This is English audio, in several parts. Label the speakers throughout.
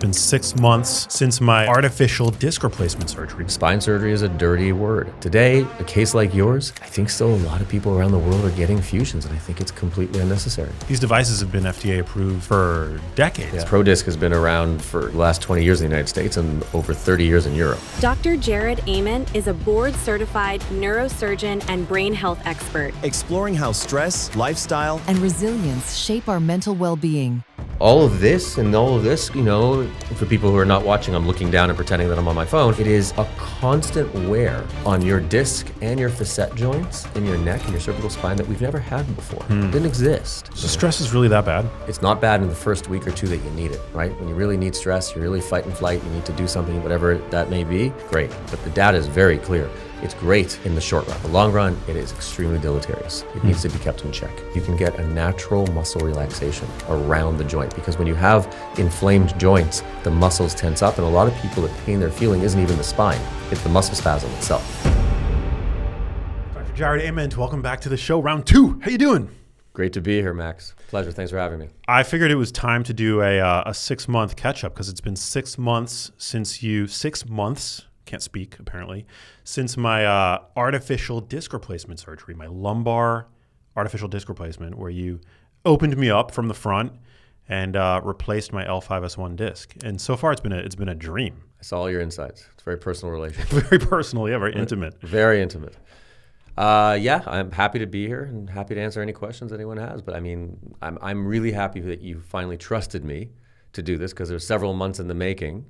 Speaker 1: been 6 months since my artificial disc replacement surgery.
Speaker 2: Spine surgery is a dirty word. Today, a case like yours, I think still a lot of people around the world are getting fusions, and I think it's completely unnecessary.
Speaker 1: These devices have been FDA approved for decades.
Speaker 2: Yeah. ProDisc has been around for the last 20 years in the United States and over 30 years in Europe.
Speaker 3: Dr. Jared Ament is a board-certified neurosurgeon and brain health expert.
Speaker 4: Exploring how stress, lifestyle,
Speaker 5: and resilience shape our mental well-being.
Speaker 2: All of this, you know, for people who are not watching, I'm looking down and pretending that I'm on my phone. It is a constant wear on your disc and your facet joints in your neck and your cervical spine that we've never had before. It didn't exist.
Speaker 1: So stress is really that bad?
Speaker 2: It's not bad in the first week or two that you need it, right? When you really need stress, you're really fight and flight, you need to do something, whatever that may be, great. But the data is very clear. It's great in the short run. The long run, it is extremely deleterious. It needs to be kept in check. You can get a natural muscle relaxation around the joint because when you have inflamed joints, the muscles tense up, and a lot of people, the pain they're feeling isn't even the spine, it's the muscle spasm itself.
Speaker 1: Dr. Jared Ament, welcome back to the show, round 2. How you doing?
Speaker 2: Great to be here, Max. Pleasure. Thanks for having me.
Speaker 1: I figured it was time to do a 6-month catch-up because it's been 6 months since you, 6 months, can't speak apparently, since my artificial disc replacement surgery, my lumbar artificial disc replacement, where you opened me up from the front and replaced my L5S1 disc. And so far it's been a dream.
Speaker 2: I saw all your insights. It's a very personal relationship.
Speaker 1: Very personal, yeah, very intimate.
Speaker 2: Very intimate. Yeah, I'm happy to be here and happy to answer any questions anyone has. But I mean, I'm really happy that you finally trusted me to do this because there's several months in the making.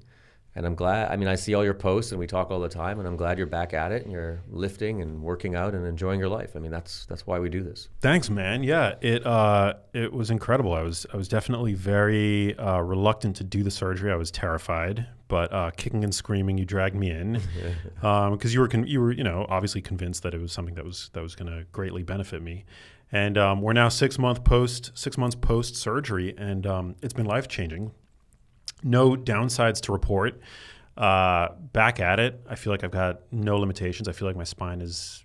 Speaker 2: And I'm glad, I mean, I see all your posts and we talk all the time, and I'm glad you're back at it and you're lifting and working out and enjoying your life. I mean, that's why we do this.
Speaker 1: Thanks, man. Yeah, it was incredible. I was definitely very reluctant to do the surgery. I was terrified, but kicking and screaming, you dragged me in because you were obviously convinced that it was something that was going to greatly benefit me. And we're now 6 months post surgery, and it's been life changing. No downsides to report. Back at it, I feel like I've got no limitations. I feel like my spine is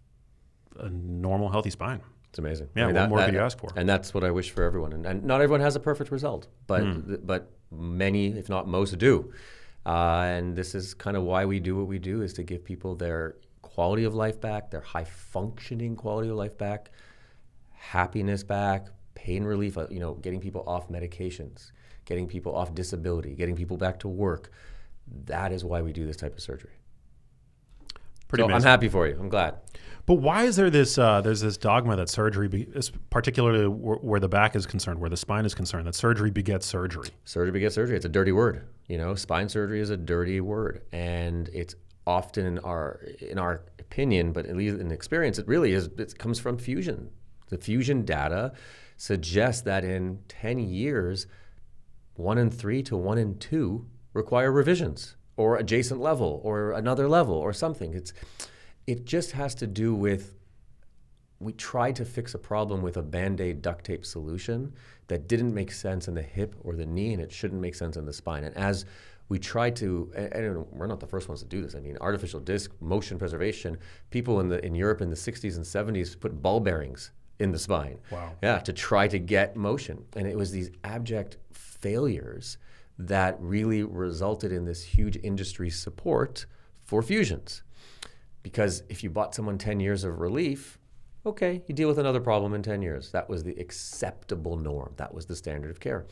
Speaker 1: a normal, healthy spine.
Speaker 2: It's amazing.
Speaker 1: Yeah, what more could you ask for?
Speaker 2: And that's what I wish for everyone. And not everyone has a perfect result, but many, if not most, do. And this is kind of why we do what we do, is to give people their quality of life back, their high-functioning quality of life back, happiness back, pain relief, getting people off medications, getting people off disability, getting people back to work. That is why we do this type of surgery. Pretty amazing. I'm happy for you. I'm glad.
Speaker 1: But why is there this there's this dogma that surgery, particularly where the back is concerned, where the spine is concerned, that surgery begets surgery?
Speaker 2: Surgery begets surgery. It's a dirty word. Spine surgery is a dirty word, and it's often in our opinion, but at least in experience, it really is. It comes from fusion. The fusion data suggests that in 10 years, 1 in 3 to 1 in 2 require revisions or adjacent level or another level or something. It just has to do with, we tried to fix a problem with a Band-Aid duct tape solution that didn't make sense in the hip or the knee, and it shouldn't make sense in the spine. And as we tried to, and we're not the first ones to do this. I mean, artificial disc, motion preservation, people in Europe in the 60s and 70s put ball bearings in the spine.
Speaker 1: Wow.
Speaker 2: Yeah, to try to get motion. And it was these abject failures that really resulted in this huge industry support for fusions. Because if you bought someone 10 years of relief, okay, you deal with another problem in 10 years. That was the acceptable norm. That was the standard of care.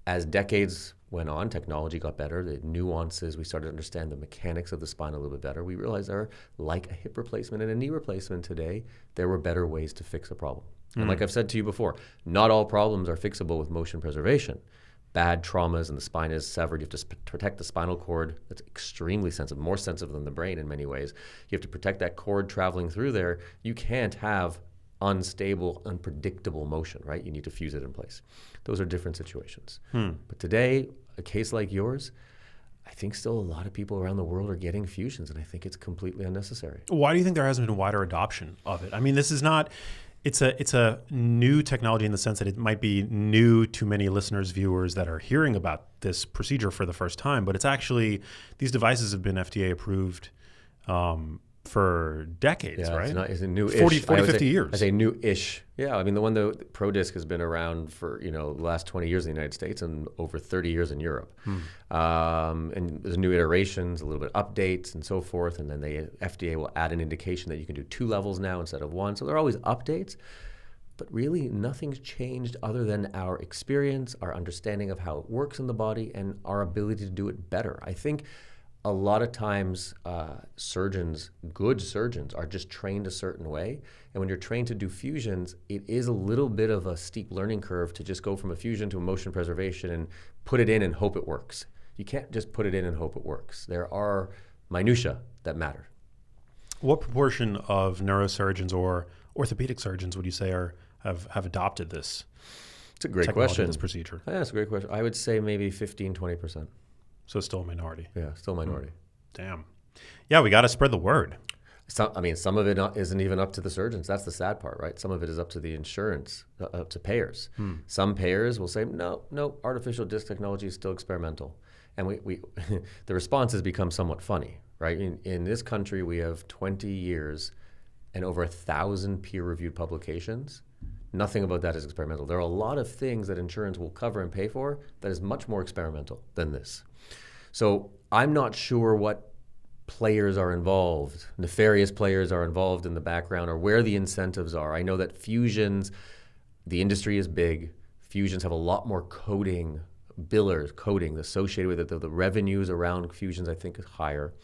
Speaker 2: As decades went on, technology got better, the nuances, we started to understand the mechanics of the spine a little bit better. We realized there are, like a hip replacement and a knee replacement today, there were better ways to fix a problem. And like I've said to you before, not all problems are fixable with motion preservation. Bad traumas and the spine is severed. You have to protect the spinal cord. That's extremely sensitive, more sensitive than the brain in many ways. You have to protect that cord traveling through there. You can't have unstable, unpredictable motion, right? You need to fuse it in place. Those are different situations. But today, a case like yours, I think still a lot of people around the world are getting fusions, and I think it's completely unnecessary.
Speaker 1: Why do you think there hasn't been wider adoption of it? I mean, this is not... It's a new technology in the sense that it might be new to many listeners, viewers that are hearing about this procedure for the first time, but it's actually, these devices have been FDA approved for decades, right?
Speaker 2: It's a new-ish.
Speaker 1: 40, 50 years.
Speaker 2: I say new-ish. Yeah, I mean, the Pro Disc has been around for, the last 20 years in the United States and over 30 years in Europe. And there's new iterations, a little bit updates and so forth. And then the FDA will add an indication that you can do 2 levels now instead of 1. So there are always updates. But really, nothing's changed other than our experience, our understanding of how it works in the body, and our ability to do it better. I think a lot of times good surgeons are just trained a certain way. And when you're trained to do fusions, it is a little bit of a steep learning curve to just go from a fusion to a motion preservation and put it in and hope it works. You can't just put it in and hope it works. There are minutia that matter.
Speaker 1: What proportion of neurosurgeons or orthopedic surgeons would you say have adopted this?
Speaker 2: It's a great question.
Speaker 1: This procedure.
Speaker 2: Yeah, it's a great question. I would say maybe 15-20%.
Speaker 1: So still a minority.
Speaker 2: Yeah, still a minority.
Speaker 1: Damn. Yeah, we got to spread the word.
Speaker 2: Some of it isn't even up to the surgeons. That's the sad part, right? Some of it is up to the insurance, up to payers. Some payers will say, no, artificial disc technology is still experimental. And we the response has become somewhat funny, right? In this country, we have 20 years and over 1,000 peer-reviewed publications. Nothing about that is experimental. There are a lot of things that insurance will cover and pay for that is much more experimental than this. So I'm not sure what players are involved, nefarious players are involved in the background, or where the incentives are. I know that fusions, the industry is big. Fusions have a lot more coding associated with it. The revenues around fusions, I think, is higher.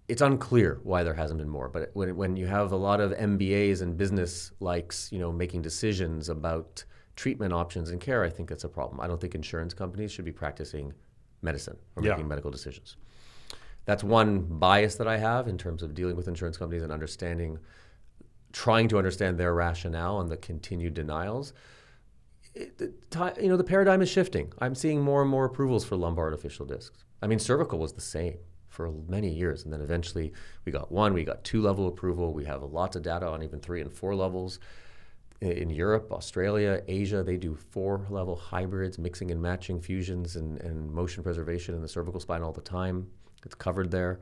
Speaker 2: It's unclear why there hasn't been more. But when you have a lot of MBAs and business likes, making decisions about treatment options and care, I think that's a problem. I don't think insurance companies should be practicing medicine or making medical decisions. That's one bias that I have in terms of dealing with insurance companies and trying to understand their rationale and the continued denials. The paradigm is shifting. I'm seeing more and more approvals for lumbar artificial discs. I mean, cervical was the same for many years, and then eventually we got 1, we got 2-level approval. We have lots of data on even 3 and 4 levels. In Europe, Australia, Asia, they do 4-level hybrids, mixing and matching fusions and motion preservation in the cervical spine all the time. It's covered there.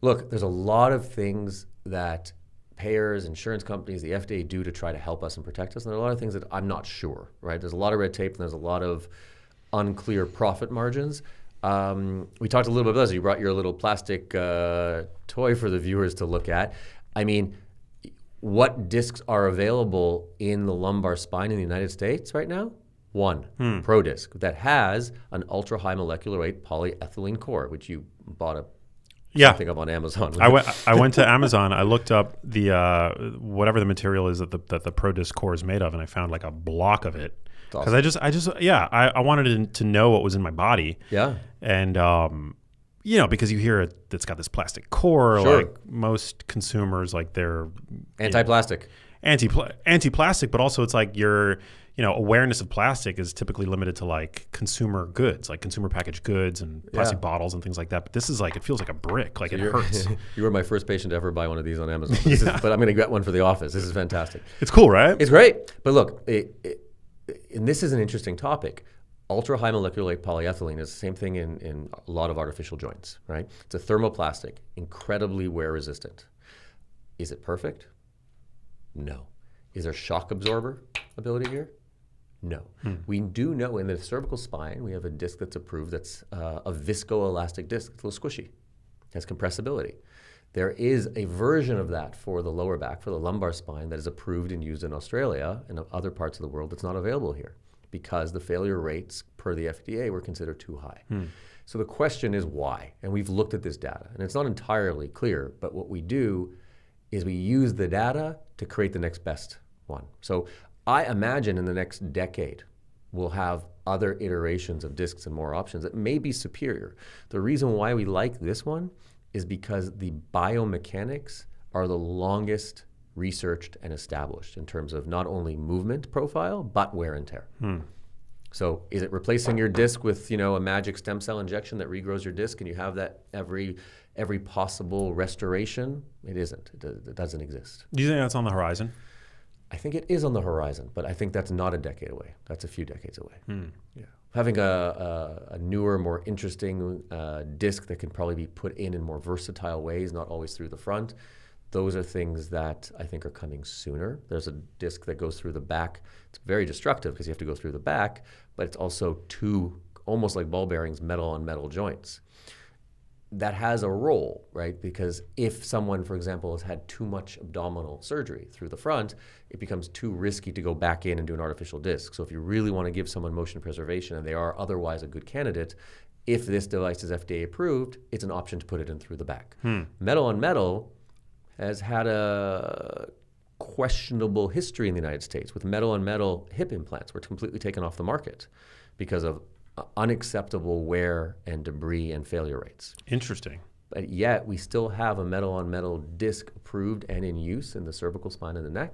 Speaker 2: Look, there's a lot of things that payers, insurance companies, the FDA do to try to help us and protect us, and there are a lot of things that I'm not sure, right? There's a lot of red tape and there's a lot of unclear profit margins. We talked a little bit about this. You brought your little plastic toy for the viewers to look at. I mean, what discs are available in the lumbar spine in the United States right now? 1, Pro Disc, that has an ultra-high molecular weight polyethylene core, which you bought something up on Amazon.
Speaker 1: I went to Amazon. I looked up the whatever the material is that the Pro Disc core is made of, and I found like a block of it. Because I wanted to know what was in my body. Yeah. And because you hear it's got this plastic core, like most consumers, like they're
Speaker 2: anti-plastic.
Speaker 1: Anti-plastic, but also it's like your awareness of plastic is typically limited to like consumer goods, like consumer packaged goods and plastic bottles and things like that. But this is like, it feels like a brick, like it hurts.
Speaker 2: You were my first patient to ever buy one of these on Amazon. But I'm going to get one for the office. This is fantastic.
Speaker 1: It's cool, right?
Speaker 2: It's great. But look, and this is an interesting topic. Ultra high molecular weight polyethylene is the same thing in a lot of artificial joints, right? It's a thermoplastic, incredibly wear resistant. Is it perfect? No. Is there shock absorber ability here? No. We do know in the cervical spine, we have a disc that's approved that's a viscoelastic disc. It's a little squishy. It has compressibility. There is a version of that for the lower back, for the lumbar spine, that is approved and used in Australia and other parts of the world that's not available here because the failure rates per the FDA were considered too high. So the question is why? And we've looked at this data, and it's not entirely clear, but what we do is we use the data to create the next best one. So I imagine in the next decade, we'll have other iterations of discs and more options that may be superior. The reason why we like this one is because the biomechanics are the longest researched and established in terms of not only movement profile, but wear and tear. So is it replacing your disc with, a magic stem cell injection that regrows your disc and you have that every possible restoration? It isn't. It doesn't exist.
Speaker 1: Do you think that's on the horizon?
Speaker 2: I think it is on the horizon, but I think that's not a decade away. That's a few decades away. Yeah. having a newer, more interesting disc that can probably be put in more versatile ways, not always through the front. Those are things that I think are coming sooner. There's a disc that goes through the back. It's very destructive because you have to go through the back, but it's also two, almost like ball bearings, metal on metal joints. That has a role, right? Because if someone, for example, has had too much abdominal surgery through the front, it becomes too risky to go back in and do an artificial disc. So if you really want to give someone motion preservation and they are otherwise a good candidate, if this device is FDA approved, it's an option to put it in through the back. Metal on metal has had a questionable history in the United States with metal on metal hip implants were completely taken off the market because of unacceptable wear and debris and failure rates.
Speaker 1: Interesting.
Speaker 2: But yet we still have a metal on metal disc approved and in use in the cervical spine and the neck,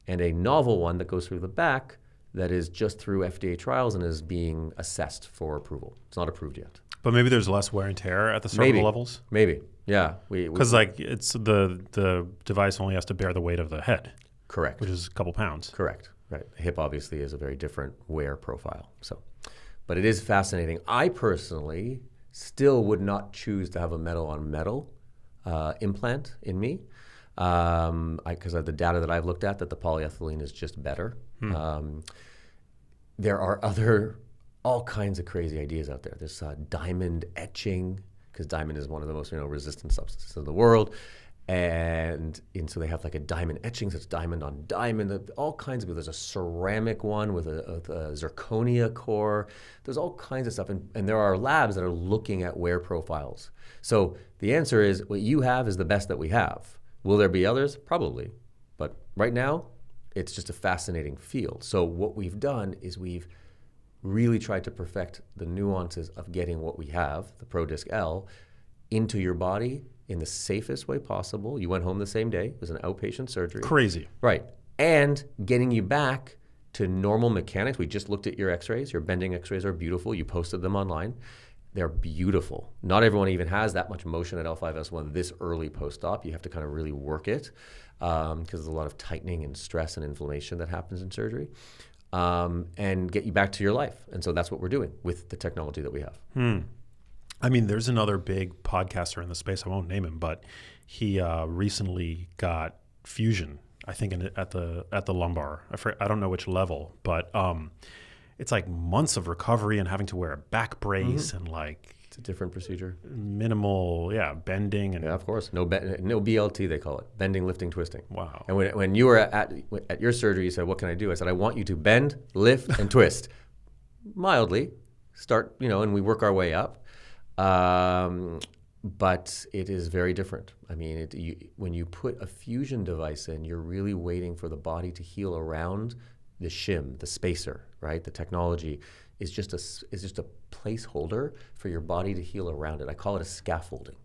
Speaker 2: and a novel one that goes through the back that is just through FDA trials and is being assessed for approval. It's not approved yet.
Speaker 1: But maybe there's less wear and tear at the cervical levels?
Speaker 2: Maybe, yeah.
Speaker 1: Because like it's the device only has to bear the weight of the head.
Speaker 2: Correct.
Speaker 1: Which is a couple pounds.
Speaker 2: Correct, right. The hip obviously is a very different wear profile. But it is fascinating. I personally still would not choose to have a metal on metal implant in me because of the data that I've looked at, that the polyethylene is just better. There are all kinds of crazy ideas out there. There's diamond etching, because diamond is one of the most resistant substances in the world. And so they have like a diamond etching, so it's diamond on diamond, all kinds of, there's a ceramic one with a zirconia core. There's all kinds of stuff. And there are labs that are looking at wear profiles. So the answer is what you have is the best that we have. Will there be others? Probably. But right now, it's just a fascinating field. So what we've done is we've really tried to perfect the nuances of getting what we have, the ProDisc L, into your body in the safest way possible. You went home the same day. It was an outpatient surgery.
Speaker 1: Crazy.
Speaker 2: Right. And getting you back to normal mechanics. We just looked at your x-rays. Your bending x-rays are beautiful. You posted them online. They're beautiful. Not everyone even has that much motion at L5-S1 this early post-op. You have to kind of really work it because there's a lot of tightening and stress and inflammation that happens in surgery, and get you back to your life. And so that's what we're doing with the technology that we have.
Speaker 1: I mean, there's another big podcaster in the space. I won't name him, but he recently got fusion, I think, at the lumbar. I don't know which level, but it's like months of recovery and having to wear a back brace and like
Speaker 2: it's a different procedure.
Speaker 1: Minimal, bending and
Speaker 2: of course, no BLT they call it, bending, lifting, twisting.
Speaker 1: Wow.
Speaker 2: And when you were at your surgery, you said, "What can I do?" I said, "I want you to bend, lift, and twist mildly. Start, and we work our way up." But it is very different. I mean, when you put a fusion device in, you're really waiting for the body to heal around the shim, the spacer, right? The technology is just a placeholder for your body to heal around it. I call it a scaffolding.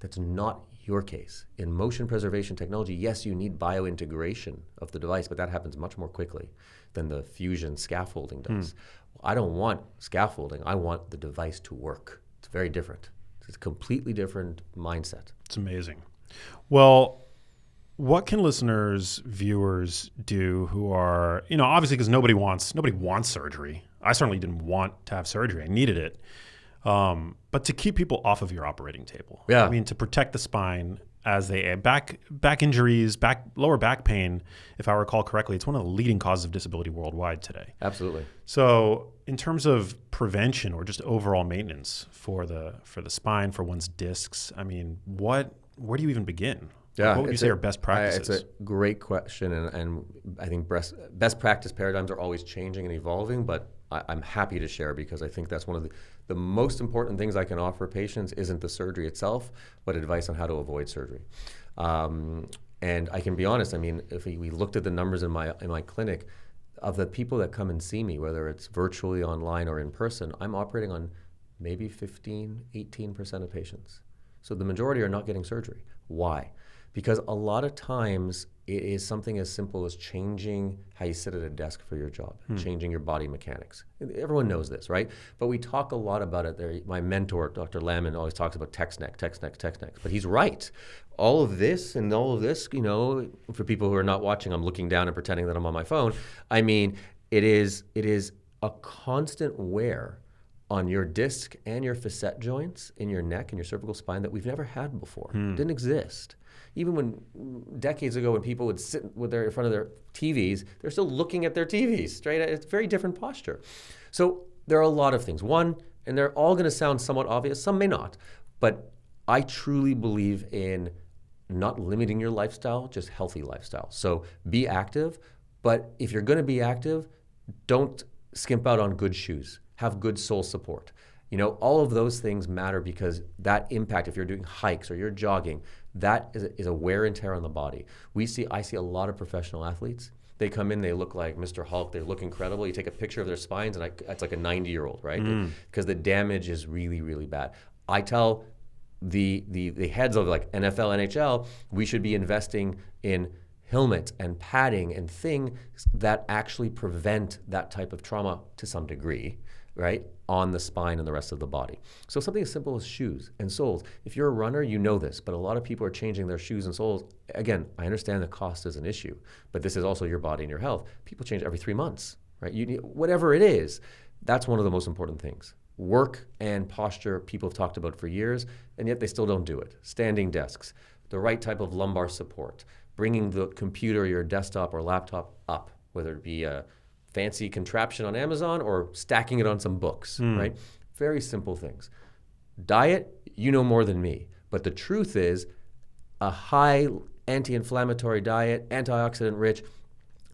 Speaker 2: That's not your case. In motion preservation technology, yes, you need biointegration of the device, but that happens much more quickly than the fusion scaffolding does. I don't want scaffolding. I want the device to work. It's very different. It's a completely different mindset.
Speaker 1: It's amazing. Well, what can listeners, viewers do who are, obviously because nobody wants surgery. I certainly didn't want to have surgery. I needed it. But to keep people off of your operating table.
Speaker 2: Yeah.
Speaker 1: I mean, to protect the spine as they back injuries, lower back pain, if I recall correctly, it's one of the leading causes of disability worldwide today.
Speaker 2: Absolutely.
Speaker 1: So in terms of prevention or just overall maintenance for the spine, for one's discs, I mean, where do you even begin?
Speaker 2: Yeah,
Speaker 1: what would you say are best practices?
Speaker 2: It's a great question, and I think best practice paradigms are always changing and evolving, but I'm happy to share because I think that's one of the most important things I can offer patients isn't the surgery itself, but advice on how to avoid surgery. And I can be honest, I mean, if we looked at the numbers in my clinic, of the people that come and see me, whether it's virtually, online, or in person, I'm operating on maybe 15, 18% of patients. So the majority are not getting surgery. Why? Because a lot of times it is something as simple as changing how you sit at a desk for your job, changing your body mechanics. Everyone knows this, right? But we talk a lot about it there. My mentor, Dr. Ament, always talks about text neck. But he's right. All of this, for people who are not watching, I'm looking down and pretending that I'm on my phone. I mean, it is a constant wear on your disc and your facet joints in your neck and your cervical spine that we've never had before. Didn't exist. Even when decades ago, when people would sit with in front of their TVs, they're still looking at their TVs straight at. It's a very different posture. So there are a lot of things. One, and they're all going to sound somewhat obvious. Some may not, but I truly believe in not limiting your lifestyle, just healthy lifestyle. So be active, but if you're going to be active, don't skimp out on good shoes. Have good sole support. You know, all of those things matter because that impact, if you're doing hikes or you're jogging, that is a wear and tear on the body. I see a lot of professional athletes. They come in, they look like Mr. Hulk, they look incredible. You take a picture of their spines and it's like a 90-year-old, right? Because the damage is really, really bad. I tell the heads of like NFL, NHL, we should be investing in helmets and padding and things that actually prevent that type of trauma to some degree, right, on the spine and the rest of the body. So something as simple as shoes and soles. If you're a runner, you know this, but a lot of people are changing their shoes and soles. Again, I understand the cost is an issue, but this is also your body and your health. People change every 3 months, right? You need, whatever it is, that's one of the most important things. Work and posture, people have talked about for years, and yet they still don't do it. Standing desks, the right type of lumbar support, bringing the computer, your desktop or laptop up, whether it be a fancy contraption on Amazon or stacking it on some books, right? Very simple things. Diet, you know more than me, but the truth is a high anti-inflammatory diet, antioxidant rich,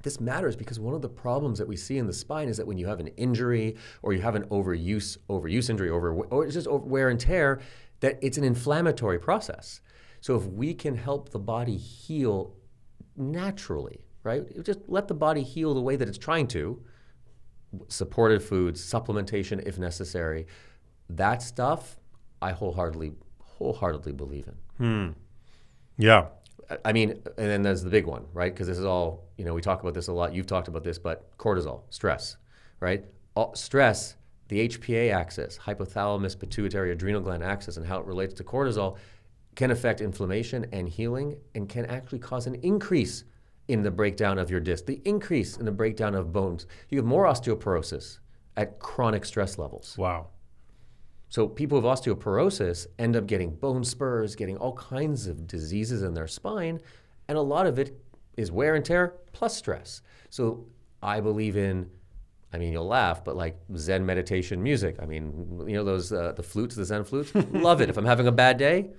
Speaker 2: this matters because one of the problems that we see in the spine is that when you have an injury or you have an overuse injury, or it's just wear and tear, that it's an inflammatory process. So if we can help the body heal naturally, right? Just let the body heal the way that it's trying to, supportive foods, supplementation if necessary, that stuff I wholeheartedly believe in.
Speaker 1: Yeah.
Speaker 2: I mean, and then there's the big one, right? Because this is all, we talk about this a lot. You've talked about this, but cortisol, stress, right? Stress, the HPA axis, hypothalamus, pituitary, adrenal gland axis, and how it relates to cortisol can affect inflammation and healing and can actually cause an increase in the breakdown of your disc, the increase in the breakdown of bones. You have more osteoporosis at chronic stress levels.
Speaker 1: Wow.
Speaker 2: So people with osteoporosis end up getting bone spurs, getting all kinds of diseases in their spine, and a lot of it is wear and tear plus stress. So I believe in, you'll laugh, but like Zen meditation music. Those the flutes, the Zen flutes, love it. If I'm having a bad day,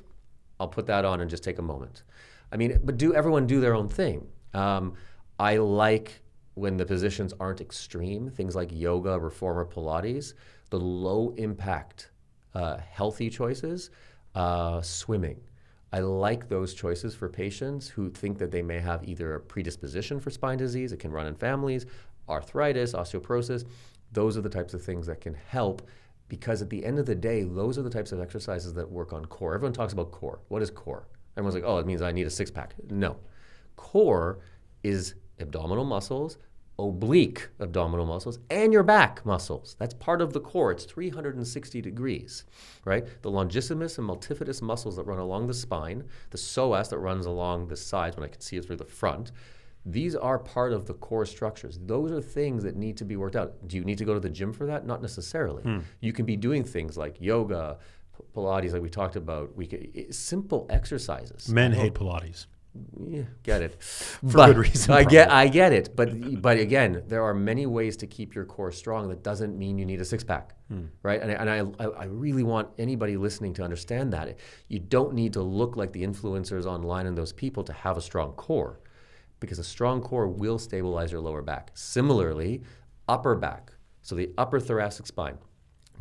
Speaker 2: I'll put that on and just take a moment. But everyone do their own thing. I like when the positions aren't extreme, things like yoga, reformer, Pilates, the low impact, healthy choices, swimming. I like those choices for patients who think that they may have either a predisposition for spine disease, it can run in families, arthritis, osteoporosis. Those are the types of things that can help because at the end of the day, those are the types of exercises that work on core. Everyone talks about core. What is core? Everyone's like, oh, it means I need a six-pack. No. Core is abdominal muscles, oblique abdominal muscles, and your back muscles. That's part of the core. It's 360 degrees, right? The longissimus and multifidus muscles that run along the spine, the psoas that runs along the sides when I can see it through the front, these are part of the core structures. Those are things that need to be worked out. Do you need to go to the gym for that? Not necessarily. You can be doing things like yoga, Pilates, like we talked about. Simple exercises.
Speaker 1: Men hate Pilates.
Speaker 2: Yeah, get it.
Speaker 1: For good reason.
Speaker 2: I get it. But again, there are many ways to keep your core strong. That doesn't mean you need a six-pack, right? And I really want anybody listening to understand that. You don't need to look like the influencers online and those people to have a strong core, because a strong core will stabilize your lower back. Similarly, upper back, so the upper thoracic spine,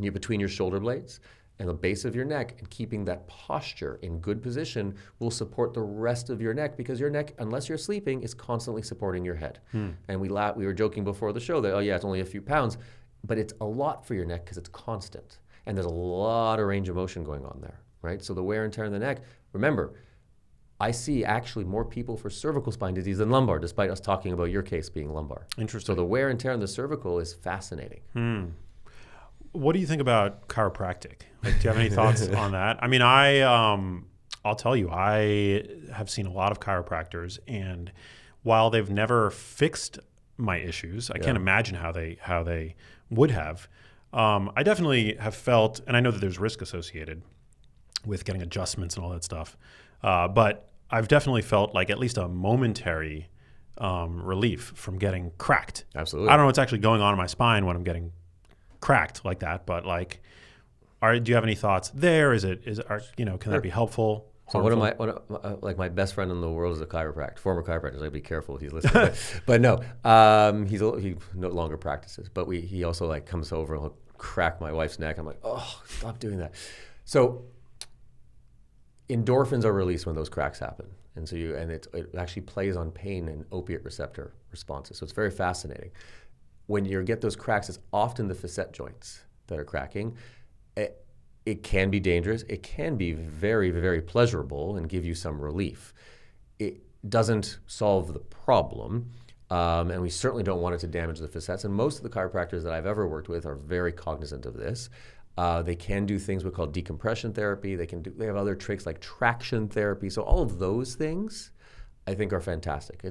Speaker 2: between your shoulder blades and the base of your neck, and keeping that posture in good position will support the rest of your neck, because your neck, unless you're sleeping, is constantly supporting your head. And we were joking before the show that, oh yeah, it's only a few pounds, but it's a lot for your neck because it's constant. And there's a lot of range of motion going on there, right? So the wear and tear in the neck, remember, I see actually more people for cervical spine disease than lumbar, despite us talking about your case being lumbar.
Speaker 1: Interesting.
Speaker 2: So the wear and tear in the cervical is fascinating.
Speaker 1: What do you think about chiropractic? Do you have any thoughts on that? I'll tell you, I have seen a lot of chiropractors, and while they've never fixed my issues, I can't imagine how they would have. I definitely have felt, and I know that there's risk associated with getting adjustments and all that stuff, but I've definitely felt like at least a momentary relief from getting cracked.
Speaker 2: Absolutely.
Speaker 1: I don't know what's actually going on in my spine when I'm getting cracked like that, but like, do you have any thoughts there? Can that be helpful?
Speaker 2: So my best friend in the world is a chiropractor, former chiropractor. So I'd be careful if he's listening. but no, he no longer practices. But he also like comes over and he'll crack my wife's neck. I'm like, oh, stop doing that. So endorphins are released when those cracks happen, and it actually plays on pain and opiate receptor responses. So it's very fascinating. When you get those cracks, it's often the facet joints that are cracking. It can be dangerous. It can be very, very pleasurable and give you some relief. It doesn't solve the problem, and we certainly don't want it to damage the facets. And most of the chiropractors that I've ever worked with are very cognizant of this. They can do things we call decompression therapy. They have other tricks like traction therapy. So all of those things, I think, are fantastic.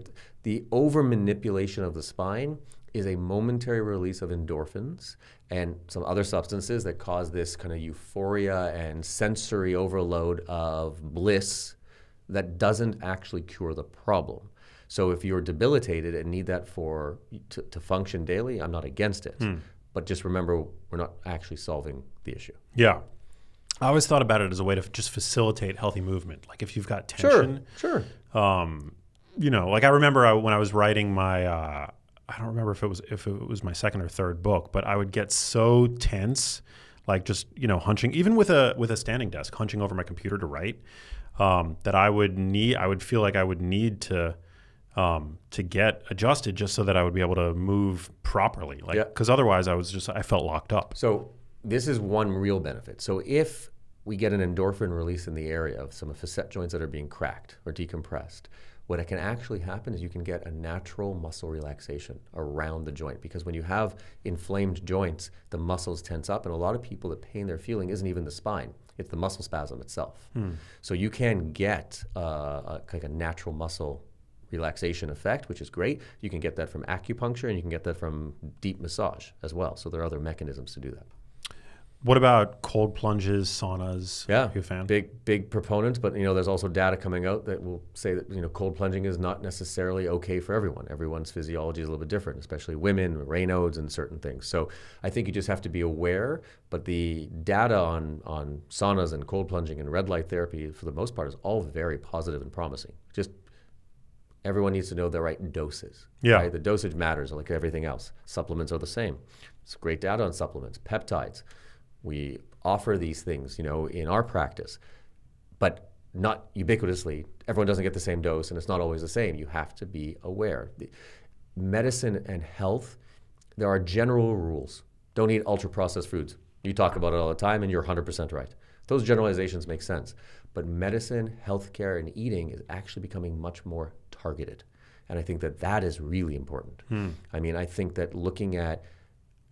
Speaker 2: The over manipulation of the spine is a momentary release of endorphins and some other substances that cause this kind of euphoria and sensory overload of bliss that doesn't actually cure the problem. So if you're debilitated and need that to function daily, I'm not against it. But just remember, we're not actually solving the issue.
Speaker 1: Yeah. I always thought about it as a way to just facilitate healthy movement. Like if you've got tension.
Speaker 2: Sure.
Speaker 1: Like I remember when I was writing my, I don't remember if it was my second or third book, but I would get so tense, like just hunching, even with a standing desk, hunching over my computer to write, that I would feel like I would need to get adjusted just so that I would be able to move properly, because otherwise I felt locked up.
Speaker 2: So this is one real benefit. So if we get an endorphin release in the area of some facet joints that are being cracked or decompressed, what can actually happen is you can get a natural muscle relaxation around the joint, because when you have inflamed joints, the muscles tense up, and a lot of people, the pain they're feeling isn't even the spine, it's the muscle spasm itself. So you can get like a natural muscle relaxation effect, which is great. You can get that from acupuncture, and you can get that from deep massage as well. So there are other mechanisms to do that.
Speaker 1: What about cold plunges, saunas?
Speaker 2: Yeah,
Speaker 1: Are you a fan?
Speaker 2: Big proponents, but there's also data coming out that will say that cold plunging is not necessarily okay for everyone. Everyone's physiology is a little bit different, especially women, Raynaud's, and certain things. So I think you just have to be aware. But the data on saunas and cold plunging and red light therapy, for the most part, is all very positive and promising. Just everyone needs to know the right doses.
Speaker 1: Yeah,
Speaker 2: right? The dosage matters, like everything else. Supplements are the same. It's great data on supplements, peptides. We offer these things, in our practice, but not ubiquitously. Everyone doesn't get the same dose, and it's not always the same. You have to be aware. Medicine and health, there are general rules. Don't eat ultra-processed foods. You talk about it all the time, and you're 100% right. Those generalizations make sense. But medicine, healthcare, and eating is actually becoming much more targeted. And I think that is really important. I mean, I think that looking at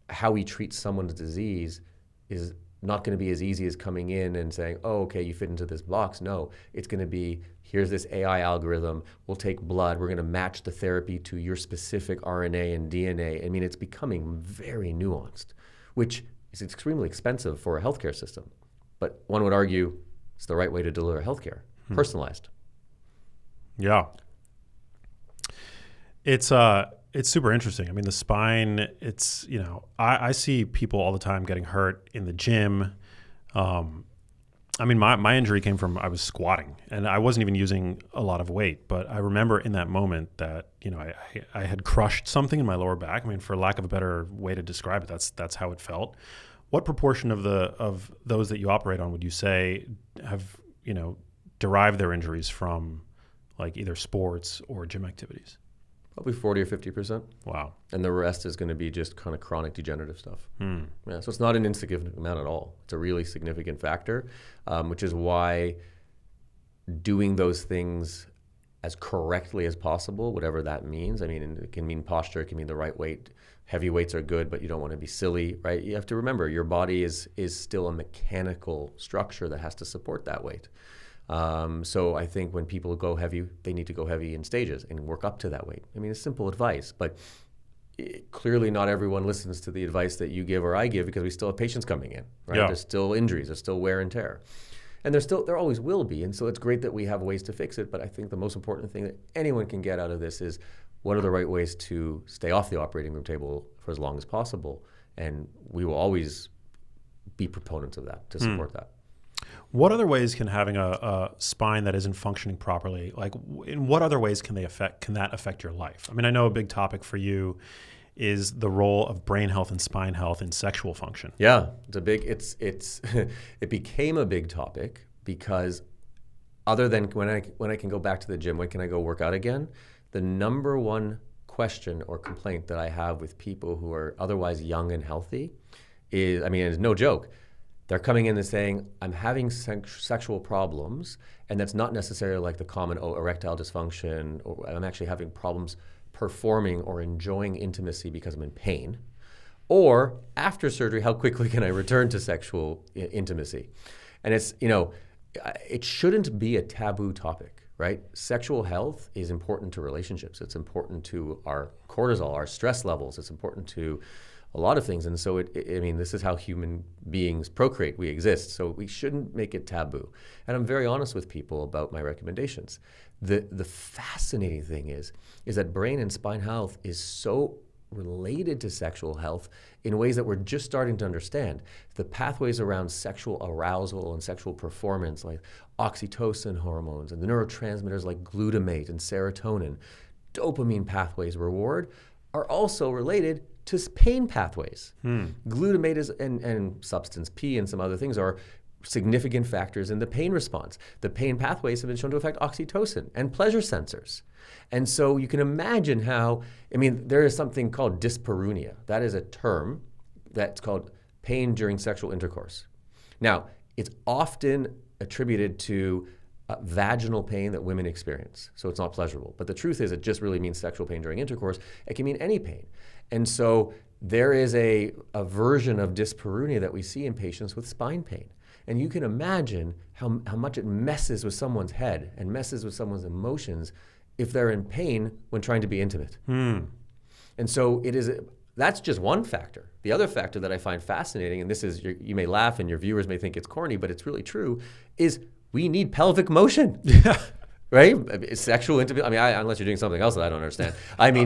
Speaker 2: how we treat someone's disease is not going to be as easy as coming in and saying, oh, okay, you fit into this box. No, it's going to be, here's this AI algorithm. We'll take blood. We're going to match the therapy to your specific RNA and DNA. I mean, it's becoming very nuanced, which is extremely expensive for a healthcare system. But one would argue it's the right way to deliver healthcare, personalized.
Speaker 1: Yeah. It's super interesting. I mean, the spine, it's, I see people all the time getting hurt in the gym. I mean, my injury came from, I was squatting, and I wasn't even using a lot of weight, but I remember in that moment that, I had crushed something in my lower back. I mean, for lack of a better way to describe it, that's how it felt. What proportion of those that you operate on would you say have, derived their injuries from like either sports or gym activities?
Speaker 2: Probably 40 or 50%.
Speaker 1: Wow.
Speaker 2: And the rest is going to be just kind of chronic degenerative stuff. Yeah, so it's not an insignificant amount at all. It's a really significant factor, which is why doing those things as correctly as possible, whatever that means. I mean, it can mean posture, it can mean the right weight. Heavy weights are good, but you don't want to be silly, right? You have to remember your body is still a mechanical structure that has to support that weight. So I think when people go heavy, they need to go heavy in stages and work up to that weight. I mean, it's simple advice, but clearly not everyone listens to the advice that you give or I give, because we still have patients coming in, right?
Speaker 1: Yeah.
Speaker 2: There's still injuries, there's still wear and tear. And there always will be. And so it's great that we have ways to fix it. But I think the most important thing that anyone can get out of this is, what are the right ways to stay off the operating room table for as long as possible? And we will always be proponents of that, to support that.
Speaker 1: What other ways can having a spine that isn't functioning properly, like in what other ways can that affect your life? I mean, I know a big topic for you is the role of brain health and spine health in sexual function.
Speaker 2: Yeah, it became a big topic because, other than when I can go back to the gym, when can I go work out again? The number one question or complaint that I have with people who are otherwise young and healthy is, I mean, it's no joke. They're coming in and saying, I'm having sexual problems, and that's not necessarily like the common erectile dysfunction, or I'm actually having problems performing or enjoying intimacy because I'm in pain. Or after surgery, how quickly can I return to sexual intimacy? And it's, it shouldn't be a taboo topic, right? Sexual health is important to relationships. It's important to our cortisol, our stress levels. It's important to a lot of things. And so, this is how human beings procreate. We exist. So we shouldn't make it taboo. And I'm very honest with people about my recommendations. The fascinating thing is that brain and spine health is so related to sexual health in ways that we're just starting to understand. The pathways around sexual arousal and sexual performance, like oxytocin hormones and the neurotransmitters like glutamate and serotonin, dopamine pathways, reward, are also related to pain pathways. Glutamate is, and substance P and some other things are significant factors in the pain response. The pain pathways have been shown to affect oxytocin and pleasure sensors. And so you can imagine how, there is something called dyspareunia. That is a term that's called pain during sexual intercourse. Now, it's often attributed to vaginal pain that women experience. So it's not pleasurable. But the truth is, it just really means sexual pain during intercourse. It can mean any pain. And so there is a version of dyspareunia that we see in patients with spine pain. And you can imagine how much it messes with someone's head and messes with someone's emotions if they're in pain when trying to be intimate. And so that's just one factor. The other factor that I find fascinating, and this is, you may laugh and your viewers may think it's corny, but it's really true, is we need pelvic motion. Yeah. Right? Sexual intimacy, unless you're doing something else that I don't understand.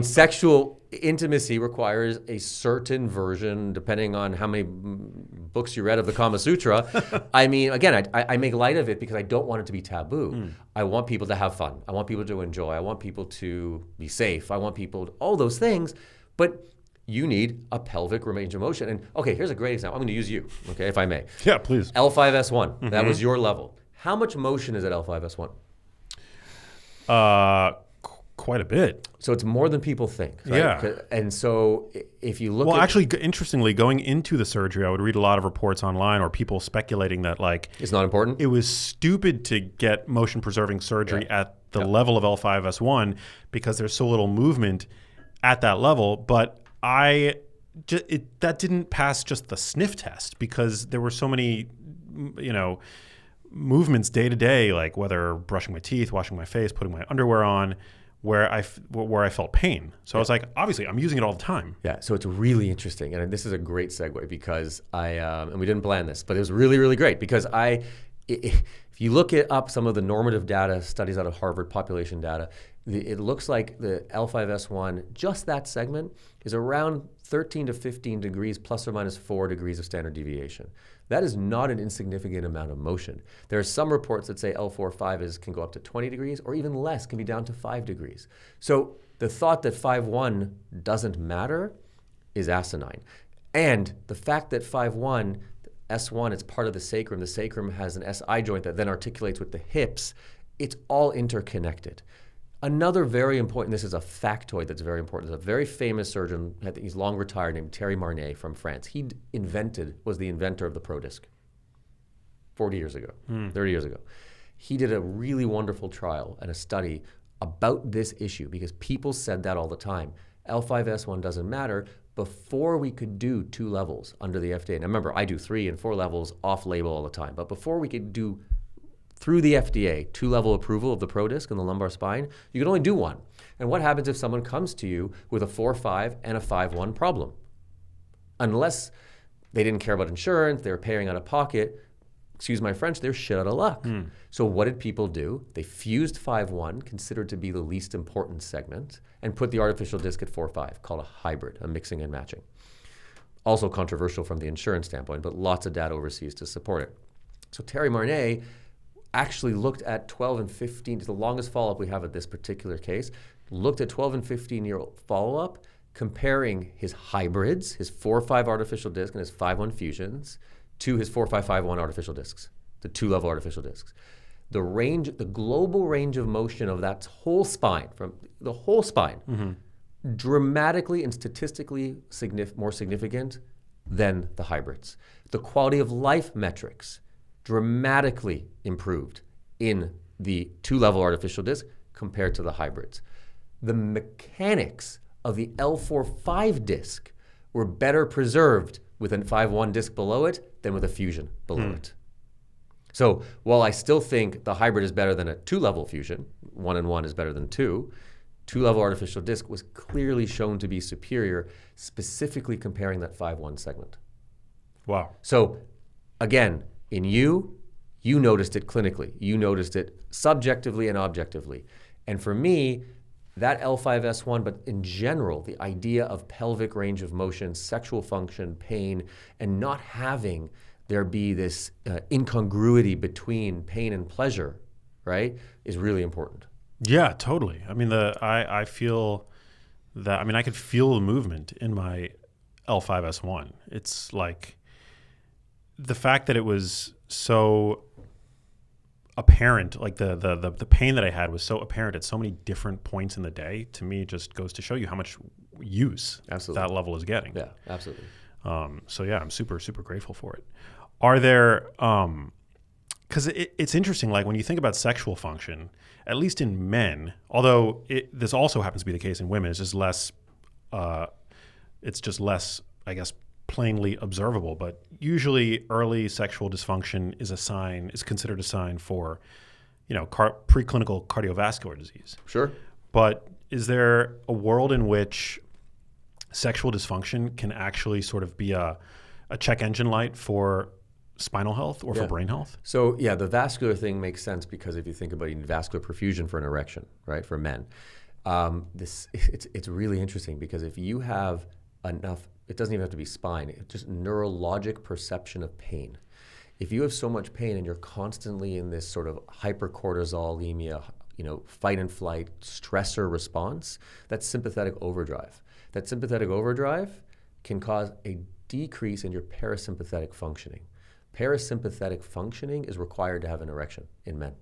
Speaker 2: Sexual intimacy requires a certain version, depending on how many books you read of the Kama Sutra. Again, I make light of it because I don't want it to be taboo. I want people to have fun. I want people to enjoy. I want people to be safe. I want people all those things. But you need a pelvic range of motion. And okay, here's a great example. I'm going to use you, okay, if I may.
Speaker 1: Yeah, please.
Speaker 2: L5S1, that was your level. How much motion is at L5S1?
Speaker 1: Quite a bit.
Speaker 2: So it's more than people think. Right?
Speaker 1: Yeah.
Speaker 2: And so if you look
Speaker 1: actually, interestingly, going into the surgery, I would read a lot of reports online or people speculating that
Speaker 2: it's not important.
Speaker 1: It was stupid to get motion preserving surgery at the level of L5S1 because there's so little movement at that level. But that didn't pass just the sniff test because there were so many, movements day to day, like whether brushing my teeth, washing my face, putting my underwear on, where I felt pain. So I was like, obviously, I'm using it all the time. Yeah.
Speaker 2: So it's really interesting, and this is a great segue because and we didn't plan this, but it was really, really great because if you look up some of the normative data, studies out of Harvard population data, it looks like the L5S1, just that segment, is around 13 to 15 degrees plus or minus 4 degrees of standard deviation. That is not an insignificant amount of motion. There are some reports that say L4-5 can go up to 20 degrees or even less, can be down to 5 degrees. So the thought that 5-1 doesn't matter is asinine. And the fact that 5-1, S1, it's part of the sacrum has an SI joint that then articulates with the hips, it's all interconnected. Another very important, this is a factoid that's very important, there's a very famous surgeon, I think he's long retired, named Thierry Marnet from France. He was the inventor of the Pro Disc 40 years ago, 30 years ago. He did a really wonderful trial and a study about this issue because people said that all the time. L5S1 doesn't matter. Before we could do 2 levels under the FDA, and remember, I do 3 and 4 levels off-label all the time, but before we could do through the FDA, 2-level approval of the ProDisc in the lumbar spine, you can only do one. And what happens if someone comes to you with a 4-5 and a 5-1 problem? Unless they didn't care about insurance, they were paying out of pocket, excuse my French, they're shit out of luck. So what did people do? They fused 5-1, considered to be the least important segment, and put the artificial disc at 4-5, called a hybrid, a mixing and matching. Also controversial from the insurance standpoint, but lots of data overseas to support it. So Terry Marnay actually looked at 12 and 15, the longest follow-up we have at this particular case, looked at 12 and 15-year-old follow-up, comparing his hybrids, his 4-5 artificial disc and his 5-1 fusions, to his 4-5-5-1 artificial discs, the 2-level artificial discs. The range, the global range of motion of that whole spine, from the whole spine, dramatically and statistically more significant than the hybrids. The quality of life metrics dramatically improved in the 2-level artificial disc compared to the hybrids. The mechanics of the L4-5 disc were better preserved with a 5-1 disc below it than with a fusion below it. So while I still think the hybrid is better than a 2-level fusion, 1 and 1 is better than 2, 2-level artificial disc was clearly shown to be superior, specifically comparing that 5-1 segment.
Speaker 1: Wow.
Speaker 2: So again, in you noticed it clinically. You noticed it subjectively and objectively. And for me, that L5S1, but in general, the idea of pelvic range of motion, sexual function, pain, and not having there be this incongruity between pain and pleasure, right, is really important.
Speaker 1: Yeah, totally. I mean, I feel that, I mean, I could feel the movement in my L5S1. It's like the fact that it was so apparent, like the pain that I had was so apparent at so many different points in the day, to me just goes to show you how much use that level is getting.
Speaker 2: Yeah, absolutely.
Speaker 1: So yeah, I'm super, super grateful for it. Are there, because it's interesting, like when you think about sexual function, at least in men, although this also happens to be the case in women, it's just less, I guess, plainly observable, but usually early sexual dysfunction is considered a sign for, preclinical cardiovascular disease.
Speaker 2: Sure.
Speaker 1: But is there a world in which sexual dysfunction can actually sort of be a check engine light for spinal health or for brain health?
Speaker 2: So yeah, the vascular thing makes sense because if you think about vascular perfusion for an erection, right, for men, it's really interesting because if you have enough, it doesn't even have to be spine, it's just neurologic perception of pain. If you have so much pain and you're constantly in this sort of hypercortisolemia, fight and flight stressor response, that's sympathetic overdrive. That sympathetic overdrive can cause a decrease in your parasympathetic functioning. Parasympathetic functioning is required to have an erection in men.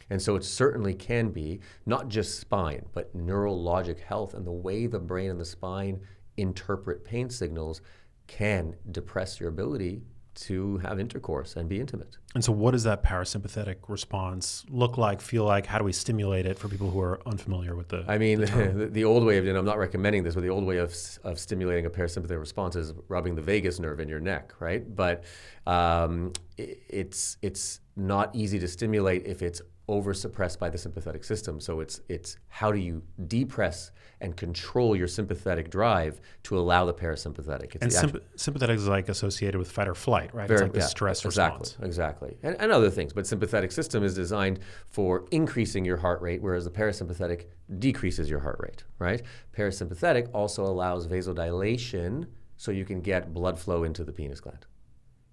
Speaker 2: And so it certainly can be not just spine, but neurologic health, and the way the brain and the spine interpret pain signals can depress your ability to have intercourse and be intimate.
Speaker 1: And so what does that parasympathetic response look like, feel like? How do we stimulate it for people who are unfamiliar with the
Speaker 2: the old way of, I'm not recommending this, but the old way of stimulating a parasympathetic response is rubbing the vagus nerve in your neck, right? But it's not easy to stimulate if it's over-suppressed by the sympathetic system. So it's how do you depress and control your sympathetic drive to allow the parasympathetic.
Speaker 1: Sympathetic is like associated with fight or flight, right? It's like the stress response.
Speaker 2: Exactly. And other things. But sympathetic system is designed for increasing your heart rate, whereas the parasympathetic decreases your heart rate, right? Parasympathetic also allows vasodilation so you can get blood flow into the penis gland.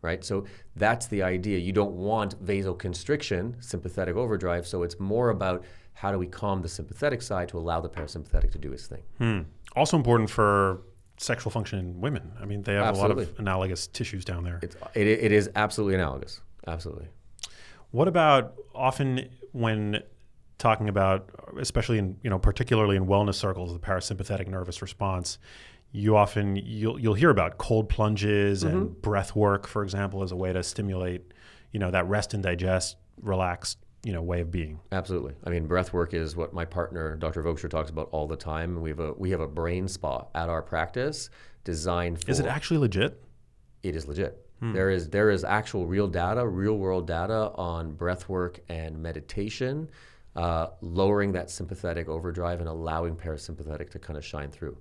Speaker 2: Right? So that's the idea. You don't want vasoconstriction, sympathetic overdrive, so it's more about how do we calm the sympathetic side to allow the parasympathetic to do its thing.
Speaker 1: Also important for sexual function in women. I mean, they have a lot of analogous tissues down there.
Speaker 2: It is absolutely analogous. Absolutely.
Speaker 1: What about often when talking about, especially in, particularly in wellness circles, the parasympathetic nervous response, you'll hear about cold plunges and breath work, for example, as a way to stimulate, that rest and digest, relaxed, way of being.
Speaker 2: Absolutely. I mean, breath work is what my partner, Dr. Vogtscher, talks about all the time. We have a brain spa at our practice designed for...
Speaker 1: Is it actually legit?
Speaker 2: It is legit. There is actual real world data on breath work and meditation, lowering that sympathetic overdrive and allowing parasympathetic to kind of shine through.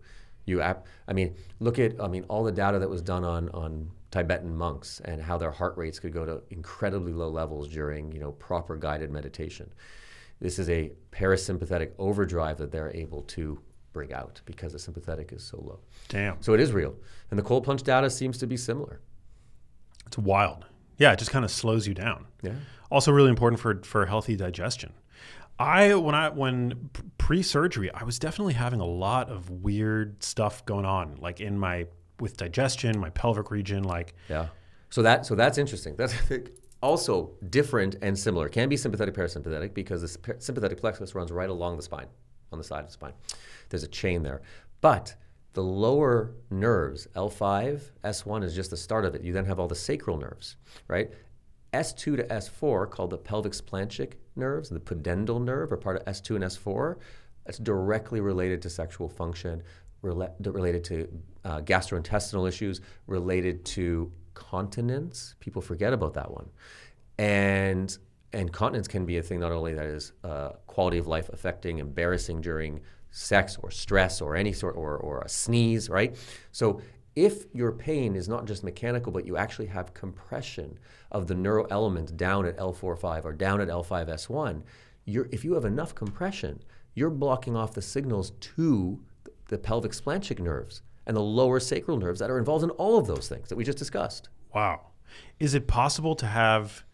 Speaker 2: Look at all the data that was done on Tibetan monks and how their heart rates could go to incredibly low levels during proper guided meditation. This is a parasympathetic overdrive that they're able to bring out because the sympathetic is so low.
Speaker 1: Damn.
Speaker 2: So it is real. And the cold plunge data seems to be similar.
Speaker 1: It's wild. Yeah, it just kind of slows you down.
Speaker 2: Yeah. Also
Speaker 1: really important for healthy digestion. When pre-surgery, I was definitely having a lot of weird stuff going on, like with digestion, my pelvic region,
Speaker 2: Yeah. So that's interesting. That's also different and similar. It can be sympathetic parasympathetic because the sympathetic plexus runs right along the spine, on the side of the spine. There's a chain there. But the lower nerves, L5, S1 is just the start of it. You then have all the sacral nerves, right? S2 to S4, called the pelvic splanchnic nerves, the pudendal nerve, are part of S2 and S4. That's directly related to sexual function, related to gastrointestinal issues, related to continence. People forget about that one. And continence can be a thing not only that is quality of life affecting, embarrassing during sex or stress or any sort, or a sneeze, right? So if your pain is not just mechanical, but you actually have compression of the neural element down at L4-5 or down at L5-S1, if you have enough compression, you're blocking off the signals to the pelvic splanchnic nerves and the lower sacral nerves that are involved in all of those things that we just discussed.
Speaker 1: Wow. Is it possible to have